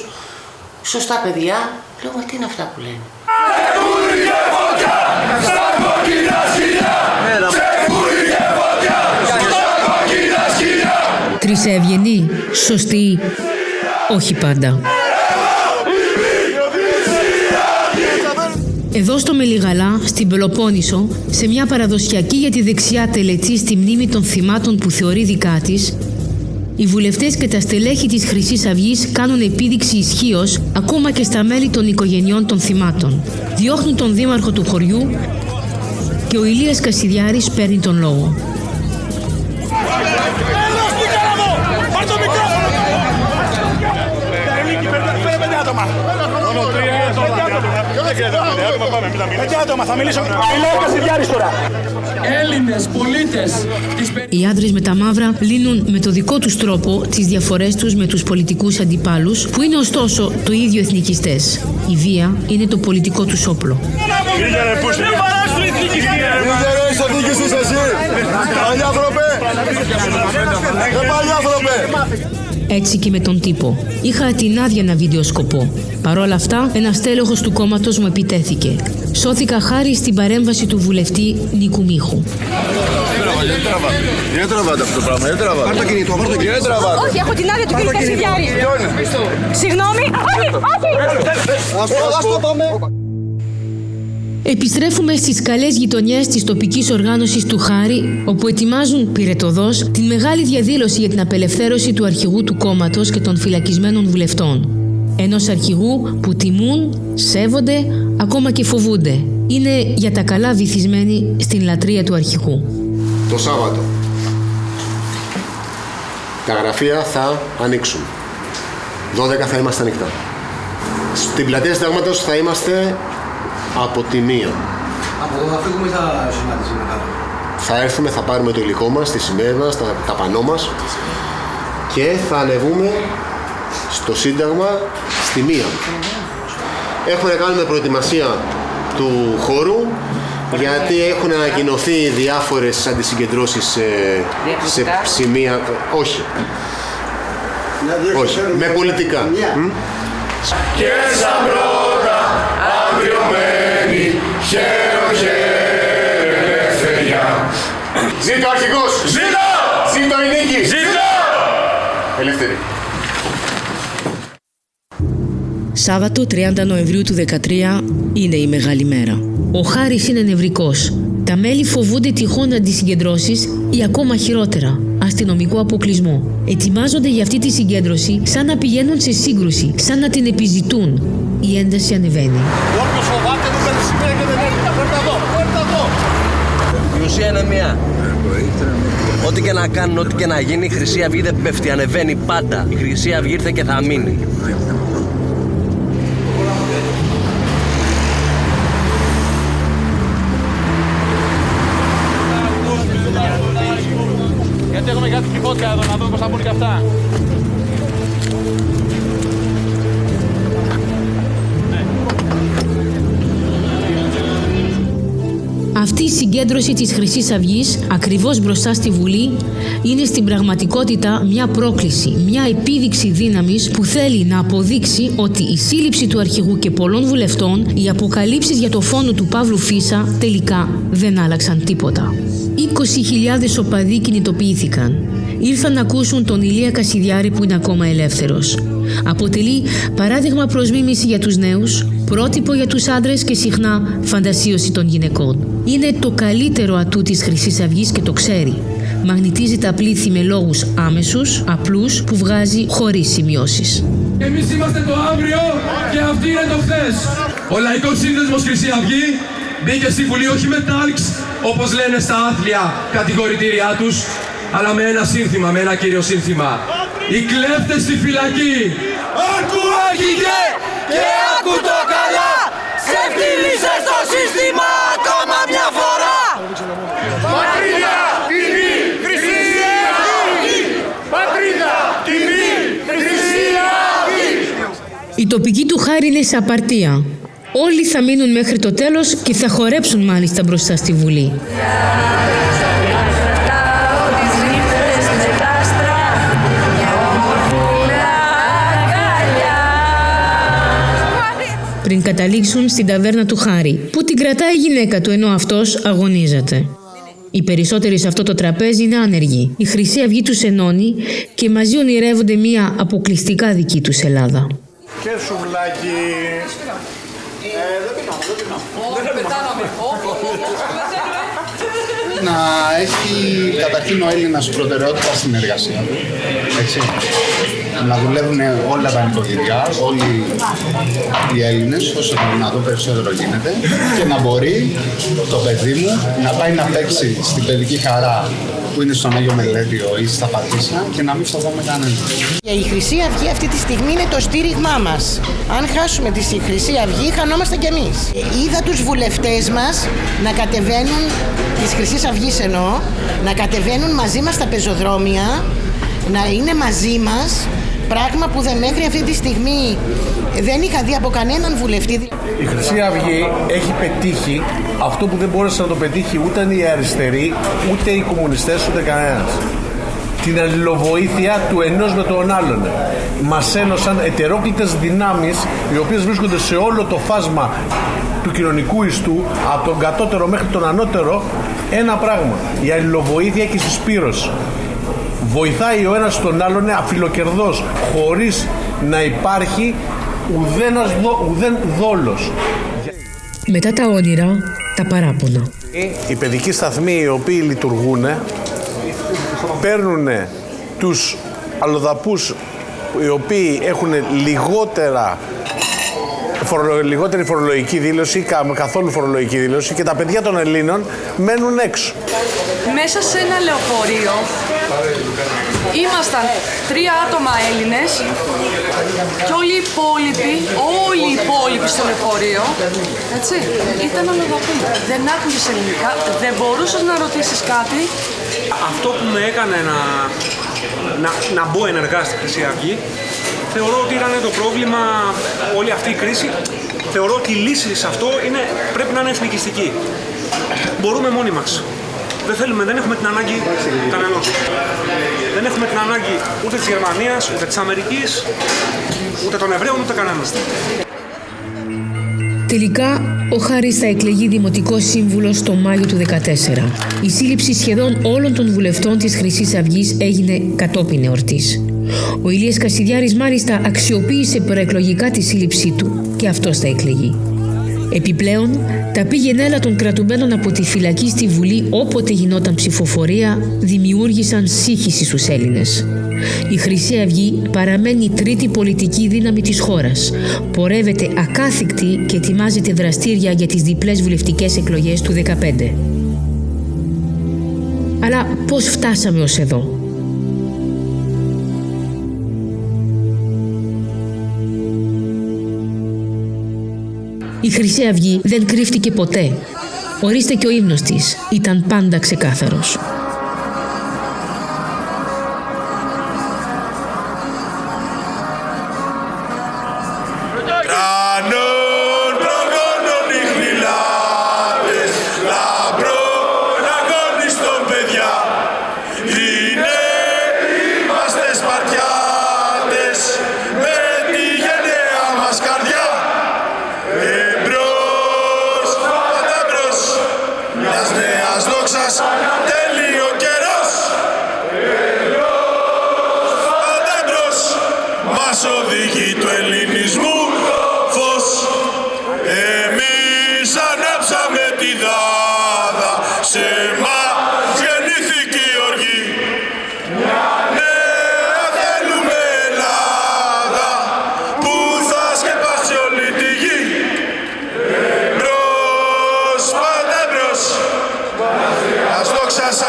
σωστά παιδιά. Λέω, μα τι είναι αυτά που λένε. Τρισέβγαινοι, σωστοί, όχι πάντα. Εδώ στο Μελιγαλά, στην Πελοπόννησο, σε μια παραδοσιακή για τη δεξιά τελετή στη μνήμη των θυμάτων που θεωρεί δικά της, οι βουλευτές και τα στελέχη της Χρυσής Αυγής κάνουν επίδειξη ισχύος ακόμα και στα μέλη των οικογενειών των θυμάτων. Διώχνουν τον δήμαρχο του χωριού και ο Ηλίας Κασιδιάρης παίρνει τον λόγο. Θα μιλήσω. Έλληνες πολίτες. Οι άντρες με τα μαύρα λύνουν με το δικό τους τρόπο τις διαφορές τους με τους πολιτικούς αντιπάλους, που είναι ωστόσο το ίδιο εθνικιστές. Η βία είναι το πολιτικό τους όπλο. Έτσι και με τον τύπο. Είχα την άδεια να βιντεοσκοπώ. Παρ' όλα αυτά, ένας τέλεχος του κόμματος μου επιτέθηκε. Σώθηκα χάρη στην παρέμβαση του βουλευτή Νίκου Μίχου. Δεν τραβάτε αυτό το πράγμα, δεν τραβάτε. Πάρ' το κινητό, πάρ' το κινητό. Όχι, έχω την άδεια του κ. Κασιδιάρη. Συγγνώμη, όχι. Ας το πάμε. Επιστρέφουμε στις καλές γειτονιές της τοπικής οργάνωσης του Χάρη, όπου ετοιμάζουν πυρετοδός την μεγάλη διαδήλωση για την απελευθέρωση του αρχηγού του κόμματος και των φυλακισμένων βουλευτών. Ενός αρχηγού που τιμούν, σέβονται, ακόμα και φοβούνται. Είναι για τα καλά βυθισμένοι στην λατρεία του αρχηγού. Το Σάββατο τα γραφεία θα ανοίξουν. 12 θα είμαστε ανοιχτά. Στην πλατεία Συντάγματος θα είμαστε από τη 1. Από εδώ θα φύγουμε ή θα συνάντηση μετά? Θα έρθουμε, θα πάρουμε το υλικό μας, τις σημαίες μας, τα πανό μας και θα ανεβούμε στο Σύνταγμα στη 1. Έχουμε να κάνουμε προετοιμασία του χώρου, γιατί έχουν ανακοινωθεί διάφορες αντισυγκεντρώσεις σε σημεία. Όχι. Όχι. Με πολιτικά. Και σαν πρώτα αγριωμένοι, χαίρο-χαίρε ελευθεριά. Ζήτω ο αρχηγός! Ζήτω! Ζήτω η νίκη! Ζήτω! Ελεύθερη. Σάββατο 30 Νοεμβρίου του 2013 είναι η μεγάλη μέρα. Ο Χάρης είναι νευρικός. Τα μέλη φοβούνται τυχόν αντισυγκεντρώσεις ή ακόμα χειρότερα, αστυνομικό αποκλεισμό. Ετοιμάζονται για αυτή τη συγκέντρωση σαν να πηγαίνουν σε σύγκρουση, σαν να την επιζητούν. Η ένταση ανεβαίνει. Όποιος φοβάται δεν παίρνει σημαία και δεν έρχεται. Φέρτε εδώ. Η ουσία είναι μία. Ό,τι και να κάνουν, ό,τι και να γίνει, η Χρυσή Αυγή δεν πέφτει, ανεβαίνει πάντα. Η Χρυσή Αυγή ήρθε και θα μείνει. Γιατί έχουμε κάτι κυβότια εδώ, να δούμε πώς θα μπουν και αυτά. Αυτή η συγκέντρωση της Χρυσής Αυγής, ακριβώς μπροστά στη Βουλή, είναι στην πραγματικότητα μια πρόκληση, μια επίδειξη δύναμης που θέλει να αποδείξει ότι η σύλληψη του αρχηγού και πολλών βουλευτών, οι αποκαλύψεις για το φόνο του Παύλου Φίσα τελικά δεν άλλαξαν τίποτα. 20.000 οπαδοί κινητοποιήθηκαν. Ήρθαν να ακούσουν τον Ηλία Κασιδιάρη που είναι ακόμα ελεύθερος. Αποτελεί παράδειγμα προς μίμηση για τους νέους, πρότυπο για τους άντρες και συχνά φαντασίωση των γυναικών. Είναι το καλύτερο ατού της Χρυσής Αυγής και το ξέρει. Μαγνητίζει τα πλήθη με λόγους άμεσους, απλούς, που βγάζει χωρίς σημειώσεις. Εμείς είμαστε το αύριο και αυτή είναι το χθες. Ο Λαϊκός Σύνδεσμος Χρυσή Αυγή μπήκε στη Βουλή όχι με τάλξ, όπως λένε στα άθλια κατηγορητήριά τους, αλλά με ένα σύνθημα, με ένα κύριο σύνθημα. Οι κλέφτες στη φυλακή. Άκου άρχηγε και άκου το καλά. Ξεφτύλισες το σύστημα ακόμα μια φορά. Πατρίδα, τιμή, Χρυσή Αυγή. Πατρίδα, τιμή, Χρυσή Αυγή. Η τοπική του Χάρη είναι σε απαρτία. Όλοι θα μείνουν μέχρι το τέλος και θα χορέψουν μάλιστα μπροστά στη Βουλή. Πριν καταλήξουν στην ταβέρνα του Χάρη, που την κρατάει η γυναίκα του ενώ αυτός αγωνίζεται. Οι περισσότεροι σε αυτό το τραπέζι είναι άνεργοι. Η Χρυσή Αυγή τους ενώνει και μαζί ονειρεύονται μια αποκλειστικά δική τους Ελλάδα. Και σουβλάκι. Να έχει καταρχήν ο Έλληνας προτεραιότητα στην εργασία του, έτσι. Να δουλεύουν όλα τα νοικοκυριά, όλοι οι Έλληνες, όσο το δυνατόν περισσότερο γίνεται, και να μπορεί το παιδί μου να πάει να παίξει στην παιδική χαρά που είναι στον Άγιο Μελέτιο ή στα Πατήσια και να μην φοβάμαι κανέναν. Η Χρυσή Αυγή αυτή τη στιγμή είναι το στήριγμά μας. Αν χάσουμε τη Χρυσή Αυγή, χανόμαστε κι εμείς. Είδα τους βουλευτές μας να κατεβαίνουν, της Χρυσής Αυγής εννοώ, να κατεβαίνουν μαζί μας στα πεζοδρόμια, να είναι μαζί μας, πράγμα που μέχρι αυτή τη στιγμή δεν είχα δει από κανέναν βουλευτή. Η Χρυσή Αυγή έχει πετύχει αυτό που δεν μπόρεσε να το πετύχει ούτε οι αριστεροί, ούτε οι κομμουνιστές, ούτε κανένας. Την αλληλοβοήθεια του ενός με τον άλλον. Μας ένωσαν ετερόκλητες δυνάμεις, οι οποίες βρίσκονται σε όλο το φάσμα του κοινωνικού ιστού, από τον κατώτερο μέχρι τον ανώτερο, ένα πράγμα. Η αλληλοβοήθεια και η συσπήρωση. Βοηθάει ο ένας τον άλλον αφιλοκερδός, χωρίς να υπάρχει ουδέν δόλος. Μετά τα όνειρα, τα παράπονα. Οι παιδικοί σταθμοί οι οποίοι λειτουργούν παίρνουν τους αλλοδαπούς οι οποίοι έχουν λιγότερη φορολογική δήλωση, καθόλου φορολογική δήλωση, και τα παιδιά των Ελλήνων μένουν έξω. Μέσα σε ένα λεωφορείο ήμασταν 3 άτομα Έλληνες και όλοι οι υπόλοιποι στο λεωφορείο, έτσι, ήταν αλλοδαποί. Δεν άκουγες ελληνικά, δεν μπορούσες να ρωτήσεις κάτι. Αυτό που με έκανε να μπω ενεργά στη Χρυσή Αυγή, θεωρώ ότι ήταν το πρόβλημα όλη αυτή η κρίση. Θεωρώ ότι η λύση σε αυτό πρέπει να είναι εθνικιστική. Μπορούμε μόνοι μας. Δεν έχουμε την ανάγκη κανένας. Δεν έχουμε την ανάγκη ούτε της Γερμανίας, ούτε της Αμερικής, ούτε των Εβραίων, ούτε κανένας. Τελικά, ο Χάρης θα εκλεγεί δημοτικός σύμβουλος το Μάιο του 2014. Η σύλληψη σχεδόν όλων των βουλευτών της Χρυσής Αυγής έγινε κατόπιν εορτής. Ο Ηλίας Κασιδιάρης μάλιστα αξιοποίησε προεκλογικά τη σύλληψή του και αυτός θα εκλεγεί. Επιπλέον, τα πήγαινέλα των κρατουμένων από τη φυλακή στη Βουλή όποτε γινόταν ψηφοφορία δημιούργησαν σύγχυση στους Έλληνες. Η Χρυσή Αυγή παραμένει η τρίτη πολιτική δύναμη της χώρας. Πορεύεται ακάθικτη και ετοιμάζεται δραστήρια για τις διπλές βουλευτικές εκλογές του 2015. Αλλά πώς φτάσαμε ως εδώ? Η Χρυσή Αυγή δεν κρύφτηκε ποτέ. Ορίστε και ο ύμνος της ήταν πάντα ξεκάθαρος.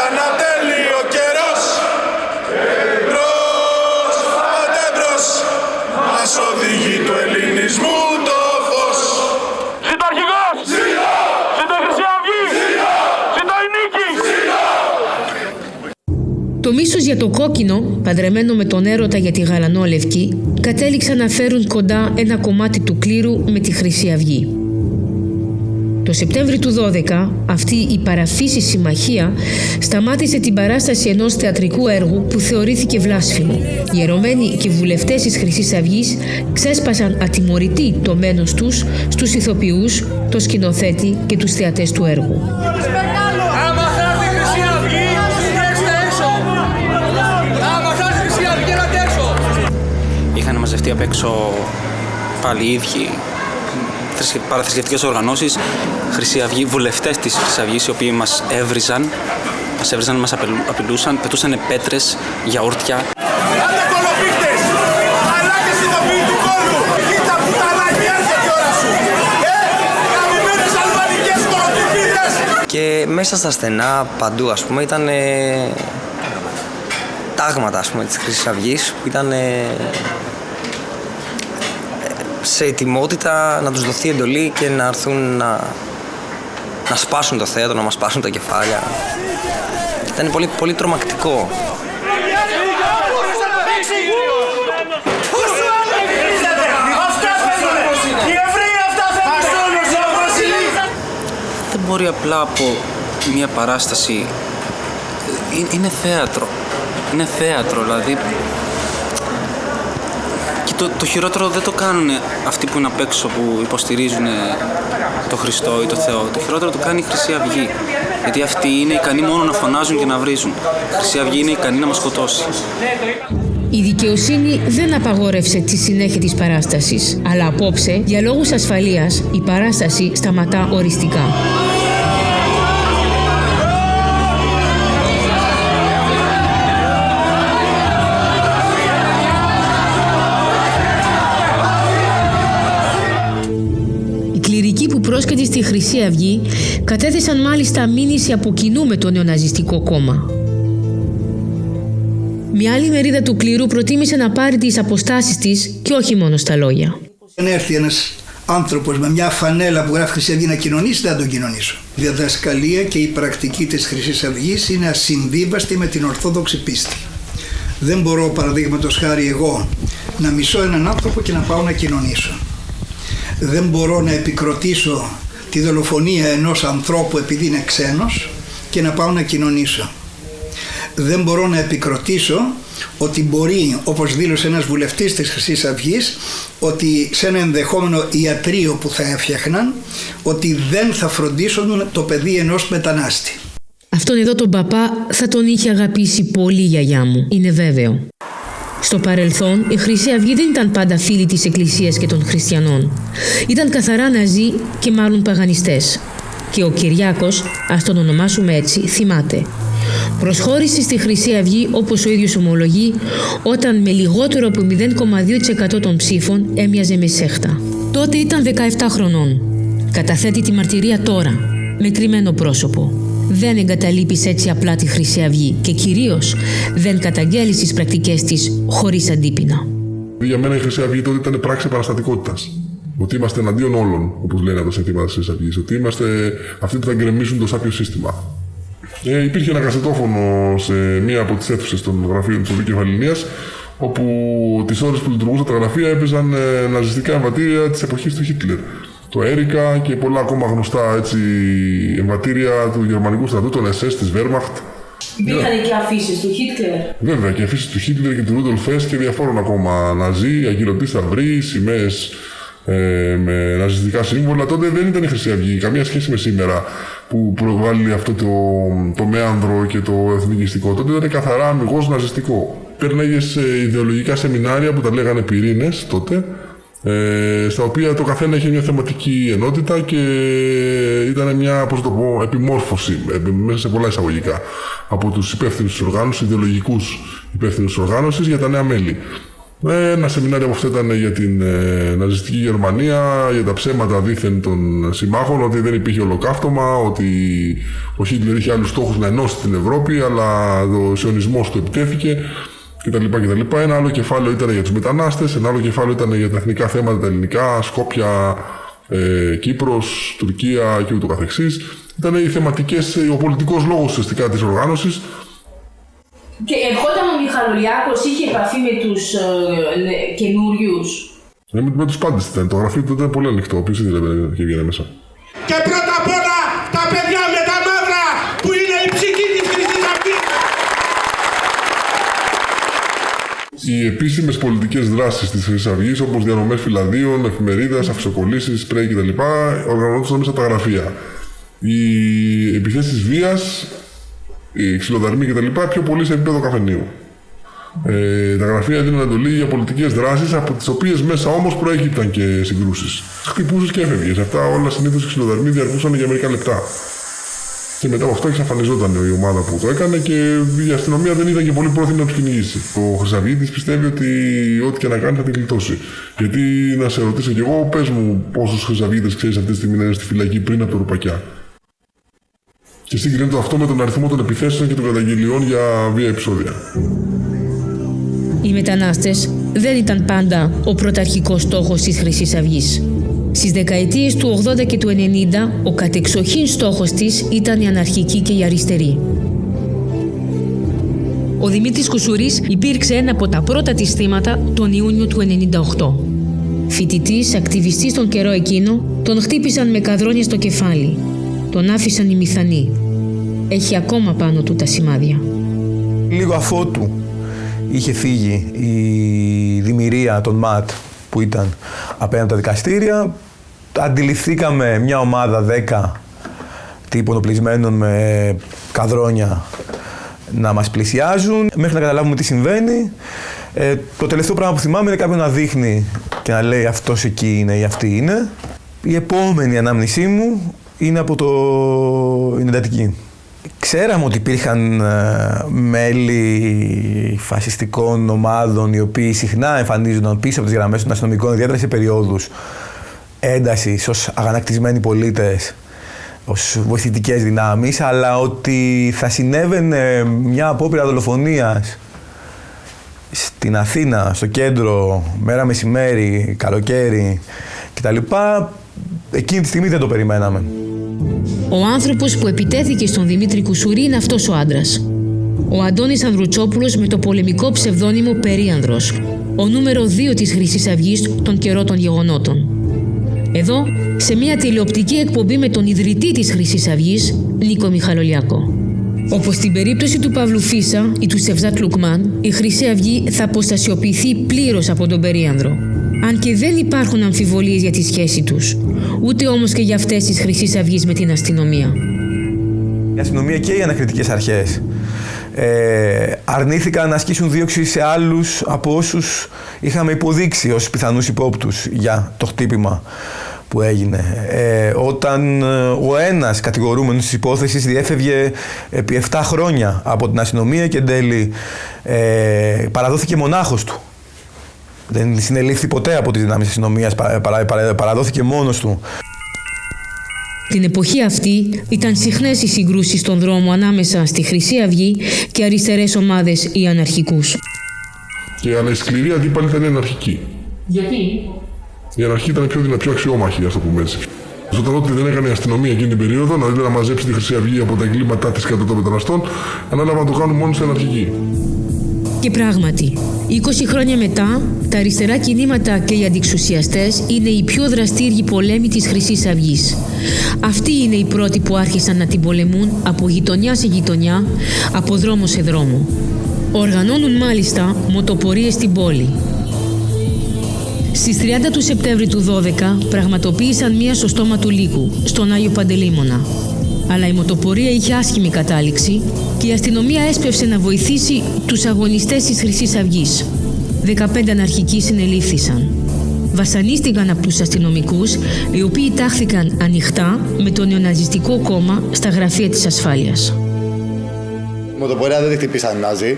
ανατέλει ο καιρός. Μπρος, πάτε μπρος, μας οδηγεί του ελληνισμού το φως. Ζήτω αρχηγός! Ζήτω! Ζήτω η Χρυσή Αυγή! Ζήτω! Ζήτω η νίκη! Ζήτω! Το μίσος για το κόκκινο, παντρεμένο με τον έρωτα για τη γαλανόλευκη, κατέληξαν να φέρουν κοντά ένα κομμάτι του κλήρου με τη Χρυσή Αυγή. Το Σεπτέμβρη του 12, αυτή η παραφύσης συμμαχία σταμάτησε την παράσταση ενός θεατρικού έργου που θεωρήθηκε βλάσφημο. Οι ιερωμένοι και βουλευτές της Χρυσής Αυγής ξέσπασαν ατιμωρητοί το μένος τους στους ηθοποιούς, το σκηνοθέτη και τους θεατές του έργου. Άμα θα έρθει η Χρυσή Αυγή, τρέξτε έξω! Άμα θα έρθει η Χρυσή Αυγή, έλατε έξω! Είχαν μαζευτεί απ' έξω πάλι οι ίδιοι παραθρησκευτικές οργανώσεις, Χρυσή Αυγή, βουλευτές της Χρυσής Αυγής, οι οποίοι μας έβριζαν, μας απειλούσαν, πετούσαν πέτρες, γιαούρτια. Άντε κολοπίχτες! Μαλάκες ηθοποιοί του κόλου! Κοίτα πουτανάκι, έρχεται η ώρα σου! Καμημένες αλβανικές κολοτυπίδες! Και μέσα στα στενά, παντού ας πούμε, ήταν τάγματα ας πούμε της Χρυσής Αυγής που ήταν σε ετοιμότητα να τους δοθεί εντολή και να έρθουν να σπάσουν το θέατρο, να μας σπάσουν τα κεφάλια. Ήταν πολύ, πολύ τρομακτικό. Δεν μπορεί απλά από μια παράσταση. Είναι θέατρο. Είναι θέατρο, δηλαδή. Και το χειρότερο δεν το κάνουν αυτοί που είναι απ' έξω, που υποστηρίζουν το Χριστό ή το Θεό. Το χειρότερο το κάνει η Χρυσή Αυγή. Γιατί αυτοί είναι ικανοί μόνο να φωνάζουν και να βρίζουν. Η Χρυσή Αυγή είναι ικανή να μας σκοτώσει. Η δικαιοσύνη δεν απαγόρευσε τη συνέχεια της παράστασης, αλλά απόψε, για λόγους ασφαλείας, η παράσταση σταματά οριστικά. Που πρόσκειται στη Χρυσή Αυγή κατέθεσαν μάλιστα μήνυση από κοινού με το νεοναζιστικό κόμμα. Μια άλλη μερίδα του κλήρου προτίμησε να πάρει τις αποστάσεις της και όχι μόνο στα λόγια. Αν έρθει ένας άνθρωπος με μια φανέλα που γράφει Χρυσή Αυγή να κοινωνήσει, δεν θα τον κοινωνήσω. Η διδασκαλία και η πρακτική της Χρυσής Αυγής είναι ασυμβίβαστη με την ορθόδοξη πίστη. Δεν μπορώ, παραδείγματος χάρη, εγώ να μισώ έναν άνθρωπο και να πάω να κοινωνήσω. Δεν μπορώ να επικροτήσω τη δολοφονία ενός ανθρώπου επειδή είναι ξένος και να πάω να κοινωνήσω. Δεν μπορώ να επικροτήσω ότι μπορεί, όπως δήλωσε ένας βουλευτής της Χρυσής Αυγής, ότι σε ένα ενδεχόμενο ιατρείο που θα έφτιαχναν, ότι δεν θα φροντίσουν το παιδί ενός μετανάστη. Αυτόν εδώ τον παπά θα τον είχε αγαπήσει πολύ η γιαγιά μου, είναι βέβαιο. Στο παρελθόν, η Χρυσή Αυγή δεν ήταν πάντα φίλη της Εκκλησίας και των χριστιανών. Ήταν καθαρά ναζί και μάλλον παγανιστές. Και ο Κυριάκος, ας τον ονομάσουμε έτσι, θυμάται. Προσχώρησε στη Χρυσή Αυγή, όπως ο ίδιος ομολογεί, όταν με λιγότερο από 0,2% των ψήφων έμοιαζε με σέχτα. Τότε ήταν 17 χρονών. Καταθέτει τη μαρτυρία τώρα, με κρυμμένο πρόσωπο. Δεν εγκαταλείπεις έτσι απλά τη Χρυσή Αυγή και κυρίως δεν καταγγέλεις τις πρακτικές της χωρίς αντίπεινα. Για μένα η Χρυσή Αυγή τότε ήταν πράξη παραστατικότητας. Ότι είμαστε εναντίον όλων, όπως λένε τα συνθήματα της Χρυσής Αυγής. Ότι είμαστε αυτοί που θα γκρεμίσουν το σάπιο σύστημα. Υπήρχε ένα κασετόφωνο σε μία από τις αίθουσες των γραφείων της Οδικής Βαληνίας, όπου τις ώρες που λειτουργούσαν τα γραφεία έπαιζαν ναζιστικά εμβατήρια της εποχής του Χίτλερ. Το Έρικα και πολλά ακόμα γνωστά έτσι, εμβατήρια του γερμανικού στρατού, των SS, της Wehrmacht. Υπήρχαν και αφήσεις του Χίτλερ. Βέβαια, και αφήσεις του Χίτλερ και του Ρούντολφ Χες και διαφόρων ακόμα ναζί, αγγελωτοί σταυροί, σημαίες με ναζιστικά σύμβολα. Τότε δεν ήταν η Χρυσή Αυγή, καμία σχέση με σήμερα που προβάλλει αυτό το μέανδρο και το εθνικιστικό. Τότε ήταν καθαρά αμιγώς ναζιστικό. Πέρναγες ιδεολογικά σεμινάρια που τα λέγανε πυρήνες τότε, στα οποία το καθένα είχε μια θεματική ενότητα και ήταν μια, πώς το πω, επιμόρφωση μέσα σε πολλά εισαγωγικά από τους υπεύθυνους της οργάνωσης, ιδεολογικούς υπεύθυνους της οργάνωσης για τα νέα μέλη. Ένα σεμινάριο από αυτό ήταν για την ναζιστική Γερμανία, για τα ψέματα δήθεν των συμμάχων, ότι δεν υπήρχε ολοκαύτωμα, ότι ο Χίτλερ είχε άλλους στόχους να ενώσει την Ευρώπη, αλλά ο σιωνισμός του επιτέθηκε κτλ. Ένα άλλο κεφάλαιο ήταν για τους μετανάστες, ένα άλλο κεφάλαιο ήταν για τα εθνικά θέματα τα ελληνικά, Σκόπια, Κύπρος, Τουρκία και ούτω καθεξής. Ήταν οι θεματικές, ο πολιτικός λόγος ουσιαστικά της οργάνωσης. Και ερχόταν ο Μιχαλολιάκος, είχε επαφή με τους καινούριους. Με τους πάντες ήταν. Το γραφείο του ήταν πολύ ανοιχτό, όποιος ήθελε και βγαίνει μέσα. Και πρώτα απ' όλα τα παιδιά με τα μαύρα που είναι η ψυχή της Χρυσής Αυγής. Οι επίσημες πολιτικές δράσεις της Χρυσής Αυγής, όπως διανομές φυλαδίων, εφημερίδας, αυσοκολλήσεις, σπρέι κτλ., οργανώνονταν μέσα στα γραφεία. Οι επιθέσεις βίας, οι ξυλοδαρμοί κτλ. Πιο πολύ σε επίπεδο καφενείου. Τα γραφεία δίνουν εντολή για πολιτικές δράσεις, από τις οποίες μέσα όμως προέκυπταν και συγκρούσεις. Χτυπούσες και έφευγες. Αυτά όλα συνήθως οι ξυλοδαρμοί διαρκούσαν για μερικά λεπτά. Και μετά από αυτό εξαφανιζόταν η ομάδα που το έκανε και η αστυνομία δεν ήταν και πολύ πρόθυμη να τους κυνηγήσει. Ο Χρυσαυγίτης πιστεύει ότι ό,τι και να κάνει θα την γλιτώσει. Γιατί να σε ρωτήσω κι εγώ, πες μου πόσους Χρυσαυγίτες ξέρεις αυτή τη στιγμή να είναι στη φυλακή πριν από το Ρουπακιά. Και συγκρίνεται αυτό με τον αριθμό των επιθέσεων και των καταγγελιών για βία επεισόδια. Οι μετανάστες δεν ήταν πάντα ο πρωταρχικός στόχος της Χρυσής Αυγής. Στις δεκαετίες του 80 και του 90, ο κατεξοχήν στόχος της ήταν η αναρχική και η αριστερή. Ο Δημήτρης Κουσουρής υπήρξε ένα από τα πρώτα της θύματα τον Ιούνιο του 98. Φοιτητής, ακτιβιστής τον καιρό εκείνο, τον χτύπησαν με καδρόνια στο κεφάλι. Τον άφησαν οι μηθανοί. Έχει ακόμα πάνω του τα σημάδια. Λίγο αφότου είχε φύγει η δημιουργία των ΜΑΤ που ήταν απέναντι τα δικαστήρια, αντιληφθήκαμε μια ομάδα 10 τύπων οπλισμένων με καδρόνια να μας πλησιάζουν μέχρι να καταλάβουμε τι συμβαίνει. Το τελευταίο πράγμα που θυμάμαι είναι κάποιον να δείχνει και να λέει αυτός εκεί είναι ή αυτή είναι. Η επόμενη ανάμνησή μου είναι από είναι εντατική. Ξέραμε ότι υπήρχαν μέλη φασιστικών ομάδων οι οποίοι συχνά εμφανίζονταν πίσω από τις γραμμές των αστυνομικών, ιδιαίτερα σε περιόδους έντασης, ως αγανακτισμένοι πολίτες, ως βοηθητικές δυνάμεις, αλλά ότι θα συνέβαινε μια απόπειρα δολοφονίας στην Αθήνα, στο κέντρο, μέρα μεσημέρι, καλοκαίρι κτλ. Εκείνη τη στιγμή δεν το περιμέναμε. Ο άνθρωπος που επιτέθηκε στον Δημήτρη Κουσουρή είναι αυτός ο άντρας. Ο Αντώνης Ανδρουτσόπουλος με το πολεμικό ψευδόνυμο Περίανδρος, ο νούμερο 2 της Χρυσής Αυγής τον καιρό των γεγονότων. Εδώ, σε μια τηλεοπτική εκπομπή με τον ιδρυτή της Χρυσής Αυγής, Νίκο Μιχαλολιάκο. Όπως στην περίπτωση του Παύλου Φίσα ή του Σεβζάτ Λουκμάν, η Χρυσή Αυγή θα αποστασιοποιηθεί πλήρως από τον Περίανδρο. Αν και δεν υπάρχουν αμφιβολίες για τη σχέση τους, ούτε όμως και για αυτές της Χρυσής Αυγής με την αστυνομία. Η αστυνομία και οι ανακριτικές αρχές αρνήθηκαν να ασκήσουν δίωξη σε άλλους από όσους είχαμε υποδείξει ως πιθανούς υπόπτους για το χτύπημα που έγινε. Όταν ο ένας κατηγορούμενος της υπόθεσης διέφευγε επί 7 χρόνια από την αστυνομία και εν τέλει παραδόθηκε μονάχος του. Δεν συνελήφθη ποτέ από τις δυνάμεις της αστυνομίας, παραδόθηκε μόνος του. Την εποχή αυτή ήταν συχνές οι συγκρούσεις στον δρόμο ανάμεσα στη Χρυσή Αυγή και αριστερές ομάδες ή αναρχικούς. Αλλά η σκληρή αντίπαλη ήταν η αναρχική. Γιατί? Η αναρχική ήταν πιο αξιόμαχη, ας το πούμε έτσι. Όταν ό,τι δεν έκανε η αστυνομία εκείνη την περίοδο, δηλαδή να μαζέψει τη Χρυσή Αυγή από τα εγκλήματά της κατά των μεταναστών, ανάλαβαν να το κάνουν μόνο στην αναρχική. Και πράγματι, 20 χρόνια μετά, τα αριστερά κινήματα και οι αντιξουσιαστές είναι οι πιο δραστήριοι πολέμοι της Χρυσής Αυγής. Αυτοί είναι οι πρώτοι που άρχισαν να την πολεμούν από γειτονιά σε γειτονιά, από δρόμο σε δρόμο. Οργανώνουν μάλιστα μοτοπορίες στην πόλη. Στις 30 του Σεπτέμβρη του 12 πραγματοποίησαν μία στο στόμα του Λύκου, στον Άγιο Παντελεήμονα. Αλλά η μοτοπορία είχε άσχημη κατάληξη και η αστυνομία έσπευσε να βοηθήσει τους αγωνιστές της Χρυσής Αυγής. 15 αναρχικοί συνελήφθησαν. Βασανίστηκαν από τους αστυνομικούς, οι οποίοι τάχθηκαν ανοιχτά με το νεοναζιστικό κόμμα στα γραφεία της ασφάλειας. Η μοτοπορία δεν τη χτυπήσαν οι Νάζοι,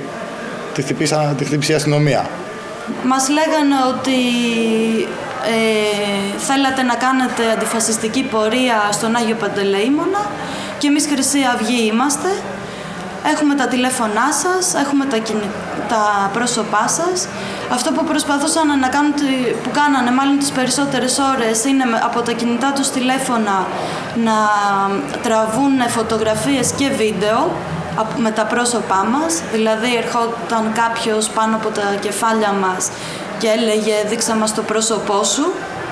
τη χτύπησε η αστυνομία. Μας λέγανε ότι θέλατε να κάνετε αντιφασιστική πορεία στον Άγιο Παντελεήμονα και εμείς Χρυσή Αυγή είμαστε. Έχουμε τα τηλέφωνά σας, έχουμε τα πρόσωπά σας. Αυτό που προσπαθούσαν να κάνουν, που κάνανε μάλλον τις περισσότερες ώρες, είναι από τα κινητά τους τηλέφωνα να τραβούν φωτογραφίες και βίντεο με τα πρόσωπά μας. Δηλαδή ερχόταν κάποιος πάνω από τα κεφάλια μας και έλεγε «Δείξα μας το πρόσωπό σου»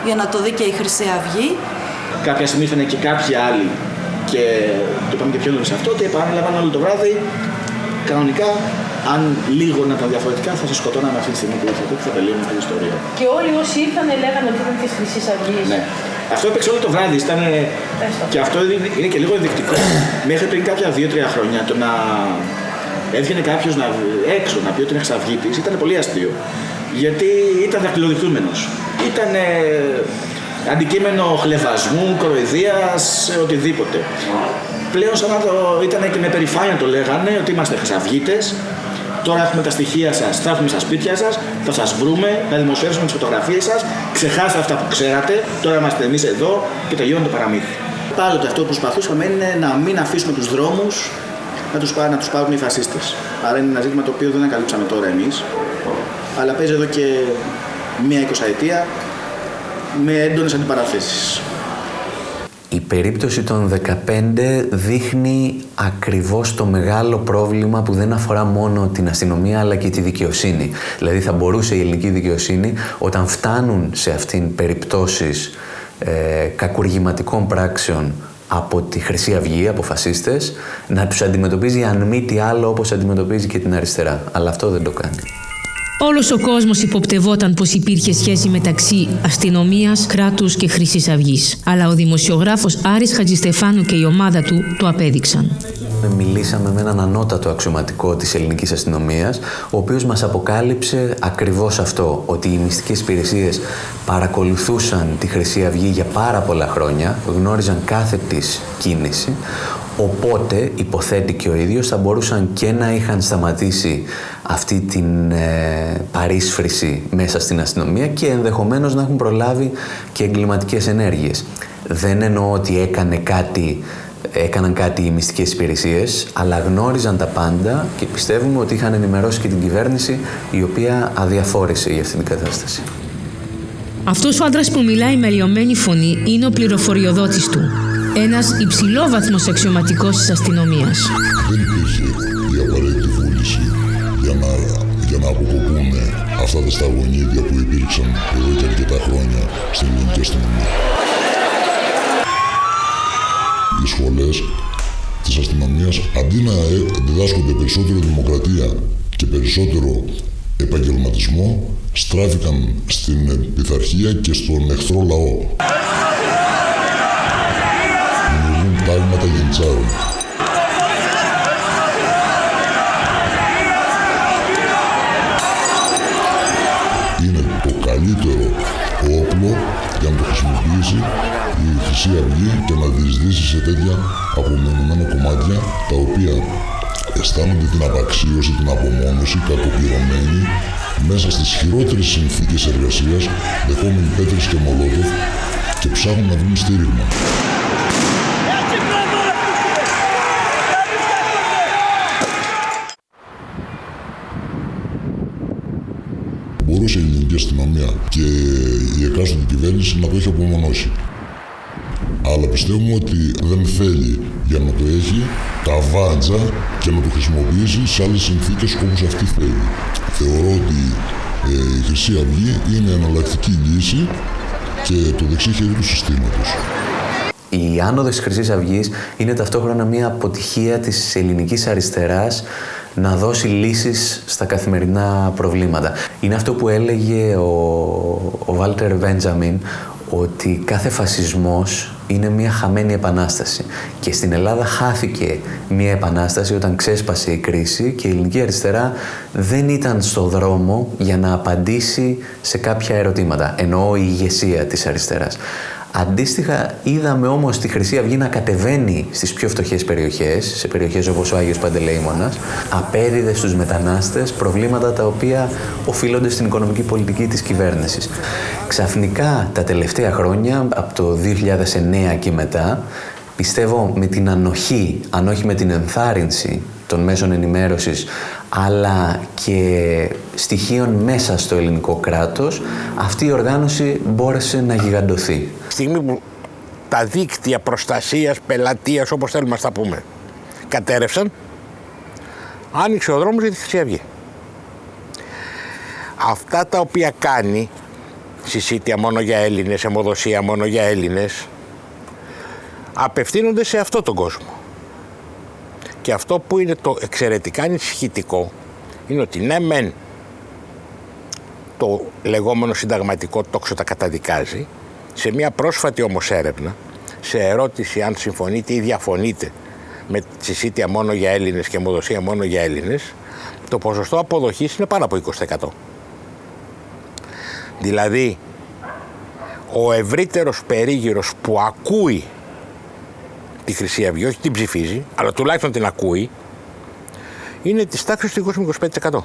για να το δει και η Χρυσή Αυγή. Κάποια στιγμή ήρθαν και κάποιοι άλλοι και το είπαμε και πιο νωρίς αυτό, ότι επανέλαβαν όλο το βράδυ. Κανονικά, αν λίγο να ήταν διαφορετικά, θα σας σκοτώναμε αυτή τη στιγμή που ήρθατε και θα τελείωνε την ιστορία. Και όλοι όσοι ήρθαν λέγανε ότι ήταν της Χρυσής Αυγής. Ναι. Αυτό έπαιξε όλο το βράδυ. Και αυτό είναι και λίγο ενδεικτικό. Μέχρι πριν κάποια 2-3 χρόνια το να έβγαινε κάποιος έξω να πει ότι είναι Χρυσαυγίτης ήταν πολύ αστείο. Γιατί ήταν δακτυλοδεικτούμενος. Ήταν αντικείμενο χλευασμού, κοροϊδίας, οτιδήποτε. Πλέον σαν να ήταν και με περηφάνεια το λέγανε ότι είμαστε Χρυσαυγίτες. Τώρα έχουμε τα στοιχεία σας, θα έρθουμε στα σπίτια σας, θα σας βρούμε, να δημοσιεύσουμε τις φωτογραφίες σας, ξεχάστε αυτά που ξέρατε, τώρα είμαστε εμείς εδώ και τελειώνει το παραμύθι. Πάντοτε αυτό που προσπαθούσαμε είναι να μην αφήσουμε τους δρόμους να τους πάρουν οι φασίστες. Άρα είναι ένα ζήτημα το οποίο δεν ανακαλύψαμε τώρα εμείς, αλλά παίζει εδώ και μία 20ετία με έντονες αντιπαραθέσεις. Η περίπτωση των 15 δείχνει ακριβώς το μεγάλο πρόβλημα που δεν αφορά μόνο την αστυνομία αλλά και τη δικαιοσύνη. Δηλαδή θα μπορούσε η ελληνική δικαιοσύνη όταν φτάνουν σε αυτήν περιπτώσεις κακουργηματικών πράξεων από τη Χρυσή Αυγή, από φασίστες, να τους αντιμετωπίζει αν μη τι άλλο όπως αντιμετωπίζει και την αριστερά. Αλλά αυτό δεν το κάνει. Όλος ο κόσμος υποπτευόταν πως υπήρχε σχέση μεταξύ αστυνομίας, κράτους και Χρυσής Αυγής. Αλλά ο δημοσιογράφος Άρης Χατζηστεφάνου και η ομάδα του το απέδειξαν. Μιλήσαμε με έναν ανώτατο αξιωματικό της ελληνικής αστυνομίας, ο οποίος μας αποκάλυψε ακριβώς αυτό, ότι οι μυστικές υπηρεσίες παρακολουθούσαν τη Χρυσή Αυγή για πάρα πολλά χρόνια, γνώριζαν κάθε της κίνηση, οπότε, υποθέτει και ο ίδιος, θα μπορούσαν και να είχαν σταματήσει αυτή την παρίσφρηση μέσα στην αστυνομία και ενδεχομένως να έχουν προλάβει και εγκληματικές ενέργειες. Δεν εννοώ ότι έκαναν κάτι οι μυστικές υπηρεσίες, αλλά γνώριζαν τα πάντα και πιστεύουμε ότι είχαν ενημερώσει και την κυβέρνηση, η οποία αδιαφόρησε για αυτή την κατάσταση. Αυτός ο άντρας που μιλάει με λιωμένη φωνή είναι ο πληροφοριοδότης του. Ένας υψηλόβαθμος αξιωματικός της αστυνομίας. Δεν υπήρχε η απαραίτητη βούληση για να αποκοπούν αυτά τα σταγονίδια που υπήρξαν εδώ και αρκετά χρόνια στην ελληνική αστυνομία. Οι σχολές της αστυνομίας, αντί να διδάσκονται περισσότερο δημοκρατία και περισσότερο επαγγελματισμό, στράφηκαν στην πειθαρχία και στον εχθρό λαό. Δημιουργούν τάγματα γεντσάρων. Είναι το καλύτερο όπλο για να το χρησιμοποιήσει η Χρυσή Αυγή και να διεισδύσει σε τέτοια απομονωμένα κομμάτια τα οποία αισθάνονται την απαξίωση, την απομόνωση, κακοπληρωμένοι μέσα στις χειρότερες συνθήκες εργασίας, δεχόμενοι πέτρες και μολότοφ και ψάχνουν να βρουν στήριγμα. Μπορούσε η ελληνική αστυνομία και η εκάστοτε κυβέρνηση να το έχει απομονώσει. Αλλά πιστεύουμε ότι δεν θέλει για να το έχει τα βάντζα και να το χρησιμοποιήσει σε άλλες συνθήκες όπως αυτή θέλει. Θεωρώ ότι η Χρυσή Αυγή είναι εναλλακτική λύση και το δεξί χέρι του συστήματος. Η άνοδος της Χρυσής Αυγής είναι ταυτόχρονα μια αποτυχία της ελληνικής αριστεράς να δώσει λύσεις στα καθημερινά προβλήματα. Είναι αυτό που έλεγε ο Βάλτερ Μπέντζαμιν, ότι κάθε φασισμός είναι μια χαμένη επανάσταση. Και στην Ελλάδα χάθηκε μια επανάσταση όταν ξέσπασε η κρίση και η ελληνική αριστερά δεν ήταν στο δρόμο για να απαντήσει σε κάποια ερωτήματα, εννοώ η ηγεσία της αριστεράς. Αντίστοιχα, είδαμε όμως τη Χρυσή Αυγή να κατεβαίνει στις πιο φτωχές περιοχές, σε περιοχές όπως ο Άγιος Παντελεήμονας, απέδιδε στους μετανάστες προβλήματα τα οποία οφείλονται στην οικονομική πολιτική της κυβέρνησης. Ξαφνικά, τα τελευταία χρόνια, από το 2009 και μετά, πιστεύω με την ανοχή, αν όχι με την ενθάρρυνση των μέσων ενημέρωσης, αλλά και στοιχείων μέσα στο ελληνικό κράτος, αυτή η οργάνωση μπόρεσε να γιγαντωθεί. Στιγμή που τα δίκτυα προστασίας, πελατείας, όπως θέλουμε να τα πούμε, κατέρευσαν, άνοιξε ο δρόμος για τη Χρυσή Αυγή. Αυτά τα οποία κάνει, συσίτια μόνο για Έλληνες, αιμοδοσία μόνο για Έλληνες, απευθύνονται σε αυτό τον κόσμο. Και αυτό που είναι το εξαιρετικά ανησυχητικό είναι ότι ναι μεν το λεγόμενο συνταγματικό τόξο τα καταδικάζει, σε μια πρόσφατη όμως έρευνα, σε ερώτηση αν συμφωνείτε ή διαφωνείτε με συσίτια μόνο για Έλληνες και αιμοδοσία μόνο για Έλληνες, το ποσοστό αποδοχής είναι πάνω από 20%. Δηλαδή, ο ευρύτερος περίγυρος που ακούει τη Χρυσή Αυγή, όχι την ψηφίζει, αλλά τουλάχιστον την ακούει, είναι της τάξης του 20-25%.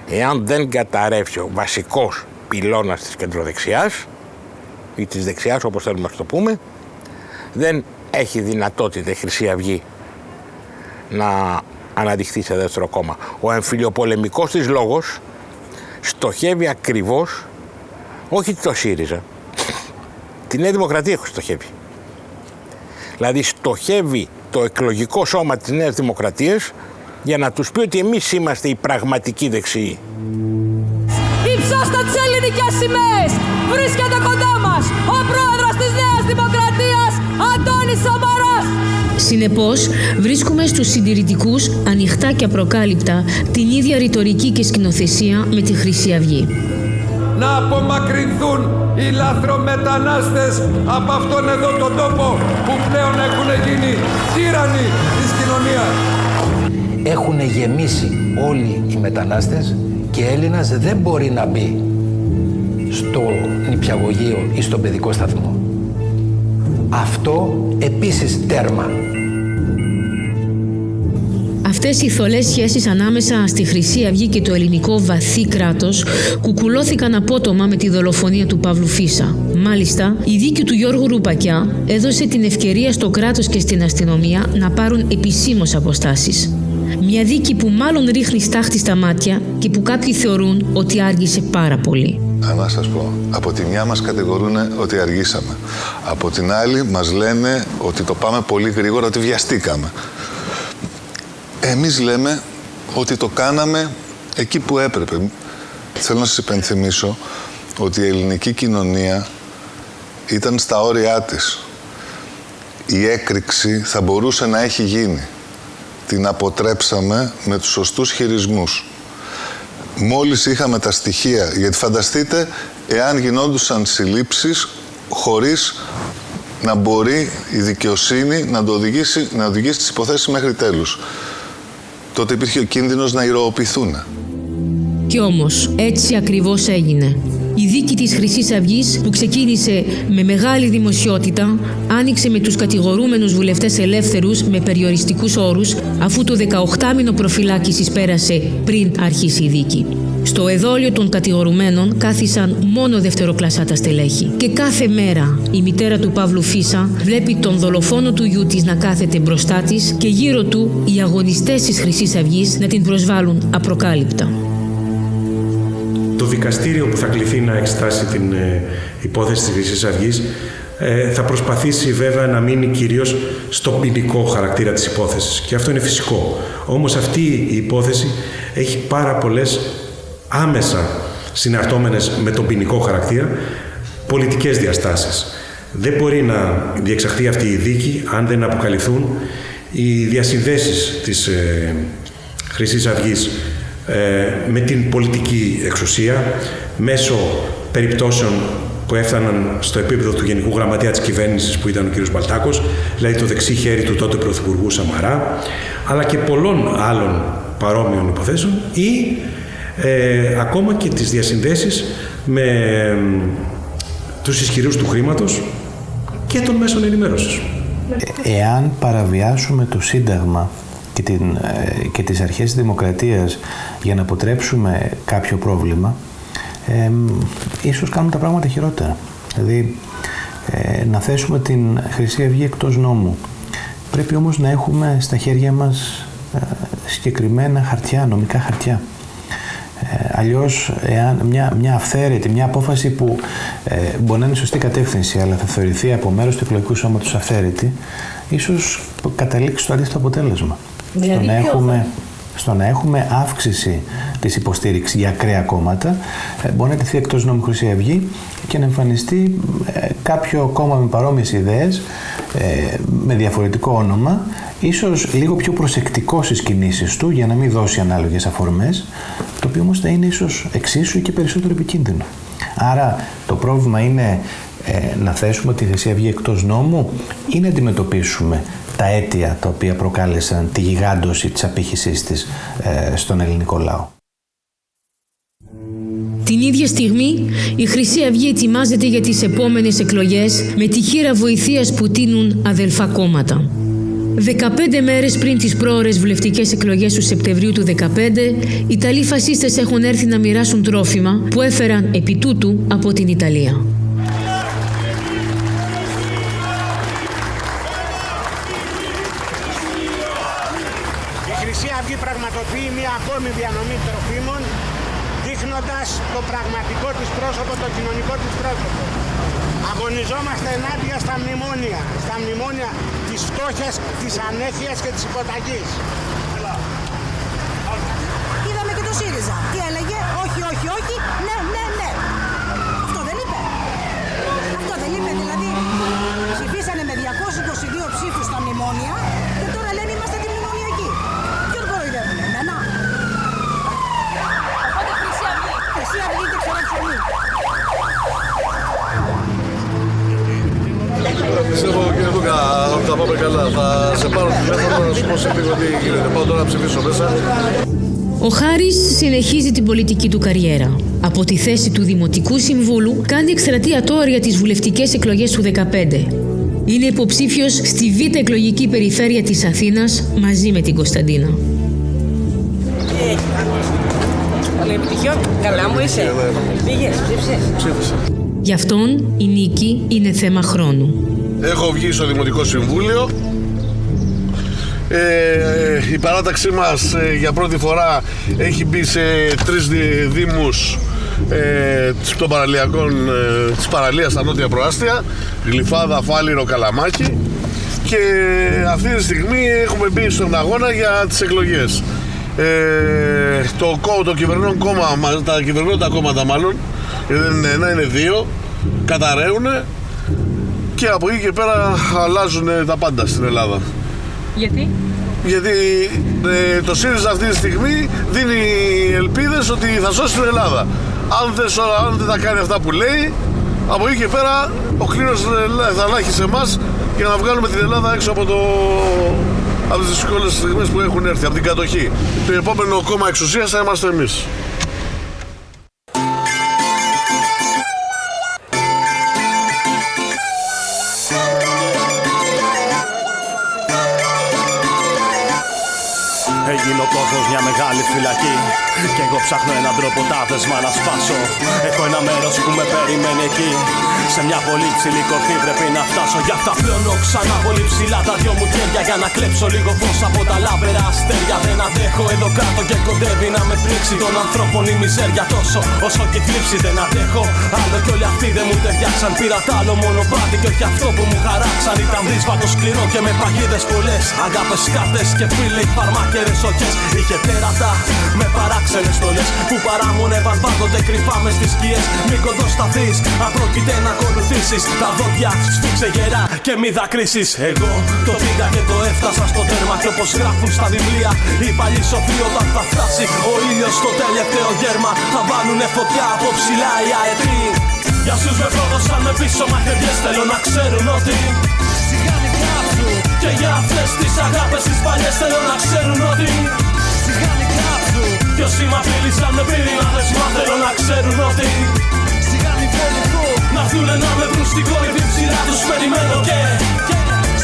Εάν δεν καταρρεύσει ο βασικός πυλώνας της κεντροδεξιάς ή της δεξιάς, όπως θέλουμε να το πούμε, δεν έχει δυνατότητα η Χρυσή Αυγή να αναδειχθεί σε δεύτερο κόμμα. Ο εμφυλιοπολεμικός της λόγος στοχεύει ακριβώς, όχι το ΣΥΡΙΖΑ, τη Νέα Δημοκρατία στοχεύει. Δηλαδή στοχεύει το εκλογικό σώμα της Νέας Δημοκρατίας για να τους πει ότι εμείς είμαστε οι πραγματικοί δεξιοί. Υψώστε τις ελληνικές σημαίες! Βρίσκεται κοντά μας ο πρόεδρος της Νέας Δημοκρατίας, Αντώνης Σαμαράς! Συνεπώς, βρίσκουμε στους συντηρητικούς ανοιχτά και απροκάλυπτα την ίδια ρητορική και σκηνοθεσία με τη Χρυσή Αυγή. Να απομακρυνθούν οι λαθρομετανάστες από αυτόν εδώ τον τόπο που πλέον έχουν γίνει τύρανοι της κοινωνίας. Έχουν γεμίσει όλοι οι μετανάστες και Έλληνας δεν μπορεί να μπει στο νηπιαγωγείο ή στον παιδικό σταθμό. Αυτό επίσης τέρμα. Αυτές οι θολές σχέσεις ανάμεσα στη Χρυσή Αυγή και το ελληνικό βαθύ κράτος κουκουλώθηκαν απότομα με τη δολοφονία του Παύλου Φίσα. Μάλιστα, η δίκη του Γιώργου Ρουπακιά έδωσε την ευκαιρία στο κράτος και στην αστυνομία να πάρουν επισήμως αποστάσεις. Μια δίκη που μάλλον ρίχνει στάχτη στα μάτια και που κάποιοι θεωρούν ότι άργησε πάρα πολύ. Να σας πω, από τη μια μας κατηγορούν ότι αργήσαμε. Από την άλλη μας λένε ότι το πάμε πολύ γρήγορα, ότι βιαστήκαμε. Εμείς λέμε ότι το κάναμε εκεί που έπρεπε. Θέλω να σας υπενθυμίσω ότι η ελληνική κοινωνία ήταν στα όρια της. Η έκρηξη θα μπορούσε να έχει γίνει. Την αποτρέψαμε με τους σωστούς χειρισμούς. Μόλις είχαμε τα στοιχεία, γιατί φανταστείτε εάν γινόντουσαν συλλήψεις χωρίς να μπορεί η δικαιοσύνη να οδηγήσει τις υποθέσεις μέχρι τέλους. Τότε υπήρχε ο κίνδυνος να ηρωοποιηθούν. Κι όμως, έτσι ακριβώς έγινε. Η δίκη της Χρυσής Αυγής, που ξεκίνησε με μεγάλη δημοσιότητα, άνοιξε με τους κατηγορούμενους βουλευτές ελεύθερους με περιοριστικούς όρους, αφού το 18μηνο προφυλάκησης πέρασε πριν αρχίσει η δίκη. Στο εδόλιο των κατηγορουμένων κάθισαν μόνο δευτεροκλασσά τα στελέχη. Και κάθε μέρα η μητέρα του Παύλου Φίσα βλέπει τον δολοφόνο του γιού της να κάθεται μπροστά της και γύρω του οι αγωνιστές της Χρυσής Αυγής να την προσβάλλουν απροκάλυπτα. Το δικαστήριο που θα κληθεί να εξετάσει την υπόθεση της Χρυσής Αυγής θα προσπαθήσει βέβαια να μείνει κυρίως στον ποινικό χαρακτήρα της υπόθεσης. Και αυτό είναι φυσικό. Όμως αυτή η υπόθεση έχει πάρα πολλές άμεσα συναρτώμενες με τον ποινικό χαρακτήρα πολιτικές διαστάσεις. Δεν μπορεί να διεξαχθεί αυτή η δίκη αν δεν αποκαλυφθούν οι διασυνδέσεις της Χρυσής Αυγής με την πολιτική εξουσία μέσω περιπτώσεων που έφταναν στο επίπεδο του Γενικού Γραμματέα της Κυβέρνησης που ήταν ο κ. Μπαλτάκος, δηλαδή το δεξί χέρι του τότε Πρωθυπουργού Σαμαρά, αλλά και πολλών άλλων παρόμοιων υποθέσεων ή ακόμα και τις διασυνδέσεις με τους ισχυρούς του χρήματος και των μέσων ενημέρωσης. Εάν παραβιάσουμε το Σύνταγμα και τις αρχές της δημοκρατίας για να αποτρέψουμε κάποιο πρόβλημα, ίσως κάνουμε τα πράγματα χειρότερα. Δηλαδή, να θέσουμε την Χρυσή Αυγή εκτός νόμου. Πρέπει όμως να έχουμε στα χέρια μας συγκεκριμένα χαρτιά, νομικά χαρτιά. Αλλιώς, μια αυθαίρετη, μια απόφαση που μπορεί να είναι σωστή κατεύθυνση, αλλά θα θεωρηθεί από μέρος του εκλογικού σώματος αυθαίρετη, ίσως καταλήξει στο αντίθετο αποτέλεσμα. Δηλαδή, στο να έχουμε αύξηση της υποστήριξης για ακραία κόμματα, μπορεί να τεθεί εκτός νόμου Χρυσή Αυγή και να εμφανιστεί κάποιο κόμμα με παρόμοιες ιδέες, με διαφορετικό όνομα, ίσως λίγο πιο προσεκτικό στις κινήσεις του για να μην δώσει ανάλογες αφορμές, το οποίο όμως θα είναι ίσως εξίσου ή και περισσότερο επικίνδυνο. Άρα το πρόβλημα είναι να θέσουμε τη Χρυσή Αυγή εκτός νόμου ή να αντιμετωπίσουμε τα αίτια τα οποία προκάλεσαν τη γιγάντωση της απήχησής της στον ελληνικό λαό. Την ίδια στιγμή, η Χρυσή Αυγή ετοιμάζεται για τις επόμενες εκλογές με τη χείρα βοηθείας που τείνουν αδελφά κόμματα. 15 μέρες πριν τις πρόωρες βουλευτικές εκλογές του Σεπτεμβρίου του 2015, οι Ιταλοί φασίστες έχουν έρθει να μοιράσουν τρόφιμα που έφεραν επί τούτου από την Ιταλία. Πραγματοποιεί μια ακόμη διανομή τροφίμων, δείχνοντας το πραγματικό της πρόσωπο, το κοινωνικό της πρόσωπο. Αγωνιζόμαστε ενάντια στα μνημόνια της φτώχειας, της ανέχειας και της υποταγής. Είδαμε και το ΣΥΡΙΖΑ. Τι έλεγε? Όχι, όχι, όχι, ναι, ναι, ναι. Αυτό δεν είπε? Αυτό δεν είπε? Δηλαδή, ψηφίσανε με 222 ψήφους τα μνημόνια και τώρα λένε είμαστε αντιμνημονιακοί. Ποιον κοροϊδεύουνε, εμένα? Οπότε Χρυσή Αυγή και ξερό ψωμί. Πιστεύω, κύριε Λούκα, θα πάμε καλά. Θα σε πάρω τηλέφωνο να σου πω σε λίγο τι γίνεται. Πάω τώρα να ψηφίσω μέσα. Ο Χάρης συνεχίζει την πολιτική του καριέρα. Από τη θέση του Δημοτικού Συμβούλου κάνει εκστρατεία τώρα για τις βουλευτικές εκλογές του 2015. Είναι υποψήφιος στη Β' εκλογική περιφέρεια της Αθήνας μαζί με την Κωνσταντίνα. Καλή επιτυχία. Καλά μου είσαι? Πήγες, ψήφισες? Ψήφισα. Γι' αυτόν η νίκη είναι θέμα χρόνου. Έχω βγει στο Δημοτικό Συμβούλιο. Η παράταξή μας για πρώτη φορά έχει μπει σε 3 δήμους των παραλιακών της παραλίας στα νότια προάστια, Γλυφάδα, Φάληρο, Καλαμάκι, και αυτή τη στιγμή έχουμε μπει στον αγώνα για τις εκλογές. Το κυβερνών κόμμα, τα κυβερνώντα κόμματα μάλλον, δεν είναι ένα, είναι 2, καταραίουνε και από εκεί και πέρα αλλάζουν τα πάντα στην Ελλάδα. Γιατί? Γιατί το ΣΥΡΙΖΑ αυτή τη στιγμή δίνει ελπίδες ότι θα σώσει την Ελλάδα. Αν δεν τα κάνει αυτά που λέει, από εκεί και πέρα ο κλήρος θα λάχει σε εμάς για να βγάλουμε την Ελλάδα έξω από τις δύσκολες στιγμές που έχουν έρθει, από την κατοχή. Το επόμενο κόμμα εξουσίας θα είμαστε εμείς. Έγινε ο κόσμος μια μεγάλη φυλακή κι εγώ ψάχνω έναν τρόπο τα δεσμά να σπάσω. Έχω ένα μέρος που με περιμένει εκεί, σε μια πολύ ψηλή κορφή πρέπει να φτάσω. Γι' αυτά πλώνω ξανά πολύ ψηλά τα 2 μου χέρια για να κλέψω λίγο φως από τα λάμπερα αστέρια. Δεν αντέχω εδώ κάτω και κοντεύει να με πρίξει των ανθρώπων η μιζέρια, τόσο όσο και η θλίψη. Δεν αντέχω άλλο κι όλοι αυτοί δεν μου ταιριάξαν. Πήρα τ' άλλο μονοπάτι και όχι αυτό που μου χαράξαν. Ήταν δύσβατο σκληρό και με παγίδες πολλές, αγάπες, κάρτες και φίλοι, φαρμάκερες οχές. Είχε τέρατα με παράξενες στολές που παράμονευαν πάντοτε κρυφά μες στις σκιές. Μην κοντοσταθείς αν πρόκειται να ακολουθήσεις, τα δόντια σφίξε γερά και μη δακρύσεις. Εγώ το πήγα και το έφτασα στο τέρμα κι όπως γράφουν στα βιβλία οι παλιοί σοφοί, όταν θα φτάσει ο ήλιος στο τελευταίο γέρμα θα βάλουνε φωτιά από ψηλά οι αετοί. Για όσους με πρόδωσαν με πίσω μαχαιριές θέλω να ξέρουν ότι σιγάνει κάψου. Και για αυτές τις αγάπες τις παλιές θέλω να ξέρουν ότι σιγάνει κάψου. Κι όσοι μ' απειλήσαν με πυρήνα δεσμά θέλω να ξέρουν ότι σιγάνει φωνικού. Να έρθουνε να με βρουν στην κορυφή ψηλά τους περιμένω και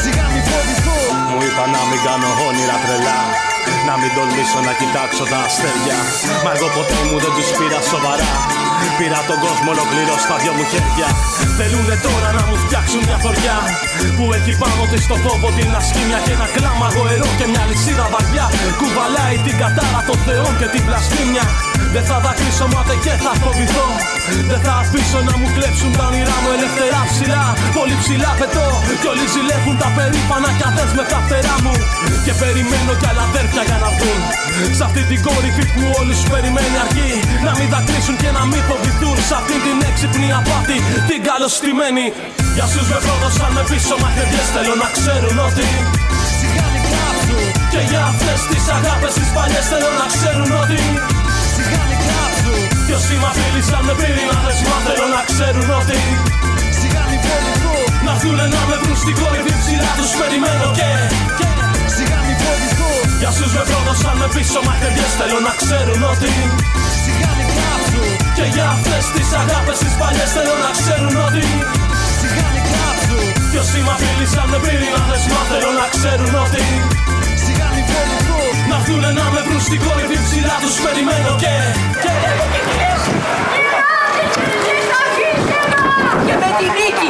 σιγά μη φοβηθώ. Μου είπα να μην κάνω όνειρα τρελά, να μην τολμήσω να κοιτάξω τα αστέρια. Μα εγώ ποτέ μου δεν τους πήρα σοβαρά. Πήρα τον κόσμο ολοκληρώ στα δυο μου χέρια. Θέλουνε τώρα να μου φτιάξουν μια φοριά που έχει πάνω της το φόβο, την ασχήμια και ένα κλάμα γοερό και μια λυσίδα βαριά. Κουβαλάει την κατάρα των θεών και την πλαστήμια. Δεν θα δακρύσω μάτε και θα φοβηθώ. Δεν θα αφήσω να μου κλέψουν τα όνειρά μου ελευθερά ψηλά. Πολύ ψηλά πετώ κι όλοι ζηλεύουν τα περήφανα κι αδές με τα φτερά μου. Και περιμένω κι άλλα αδέρφια για να βγουν σ' αυτή την κορυφή που όλους περιμένει αρκεί. Να μην δακρύσουν και να μην φοβηθούν σ' αυτή την έξυπνη απάτη, την καλωστημένη. Για όσους με πρόδωσαν με πίσω μαχαιριές θέλω να ξέρουν ότι σιγά μη κάψουν. Και για αυτές τις αγάπες τις παλιές θέλω να ξέρουν ότι σιγά μη κάψουν. Κι όσοι μ' απείλησαν με πύρινα δεσμά θέλω να ξέρουν ότι σιγά μη φοβηθώ. Να έρθουνε να με βρουν στην κορυφή ψηλά τους περιμένω και σιγά μη φοβηθώ. Για όσους με πρόδωσαν με πίσω μαχαιριές θέλω να ξέρουν ότι σιγά μη κάψουν. Και για αυτές τις αγάπες τις παλιές θέλω να ξέρουν ότι σιγά μη κάψουν. Κι όσοι μ' απείλησαν με πύρινα δεσμά θέλω να ξέρουν ότι σιγά μη φοβηθώ. Να έρθουνε να με βρουν στην κορυφή ψηλά τους περιμένω και με τη νίκη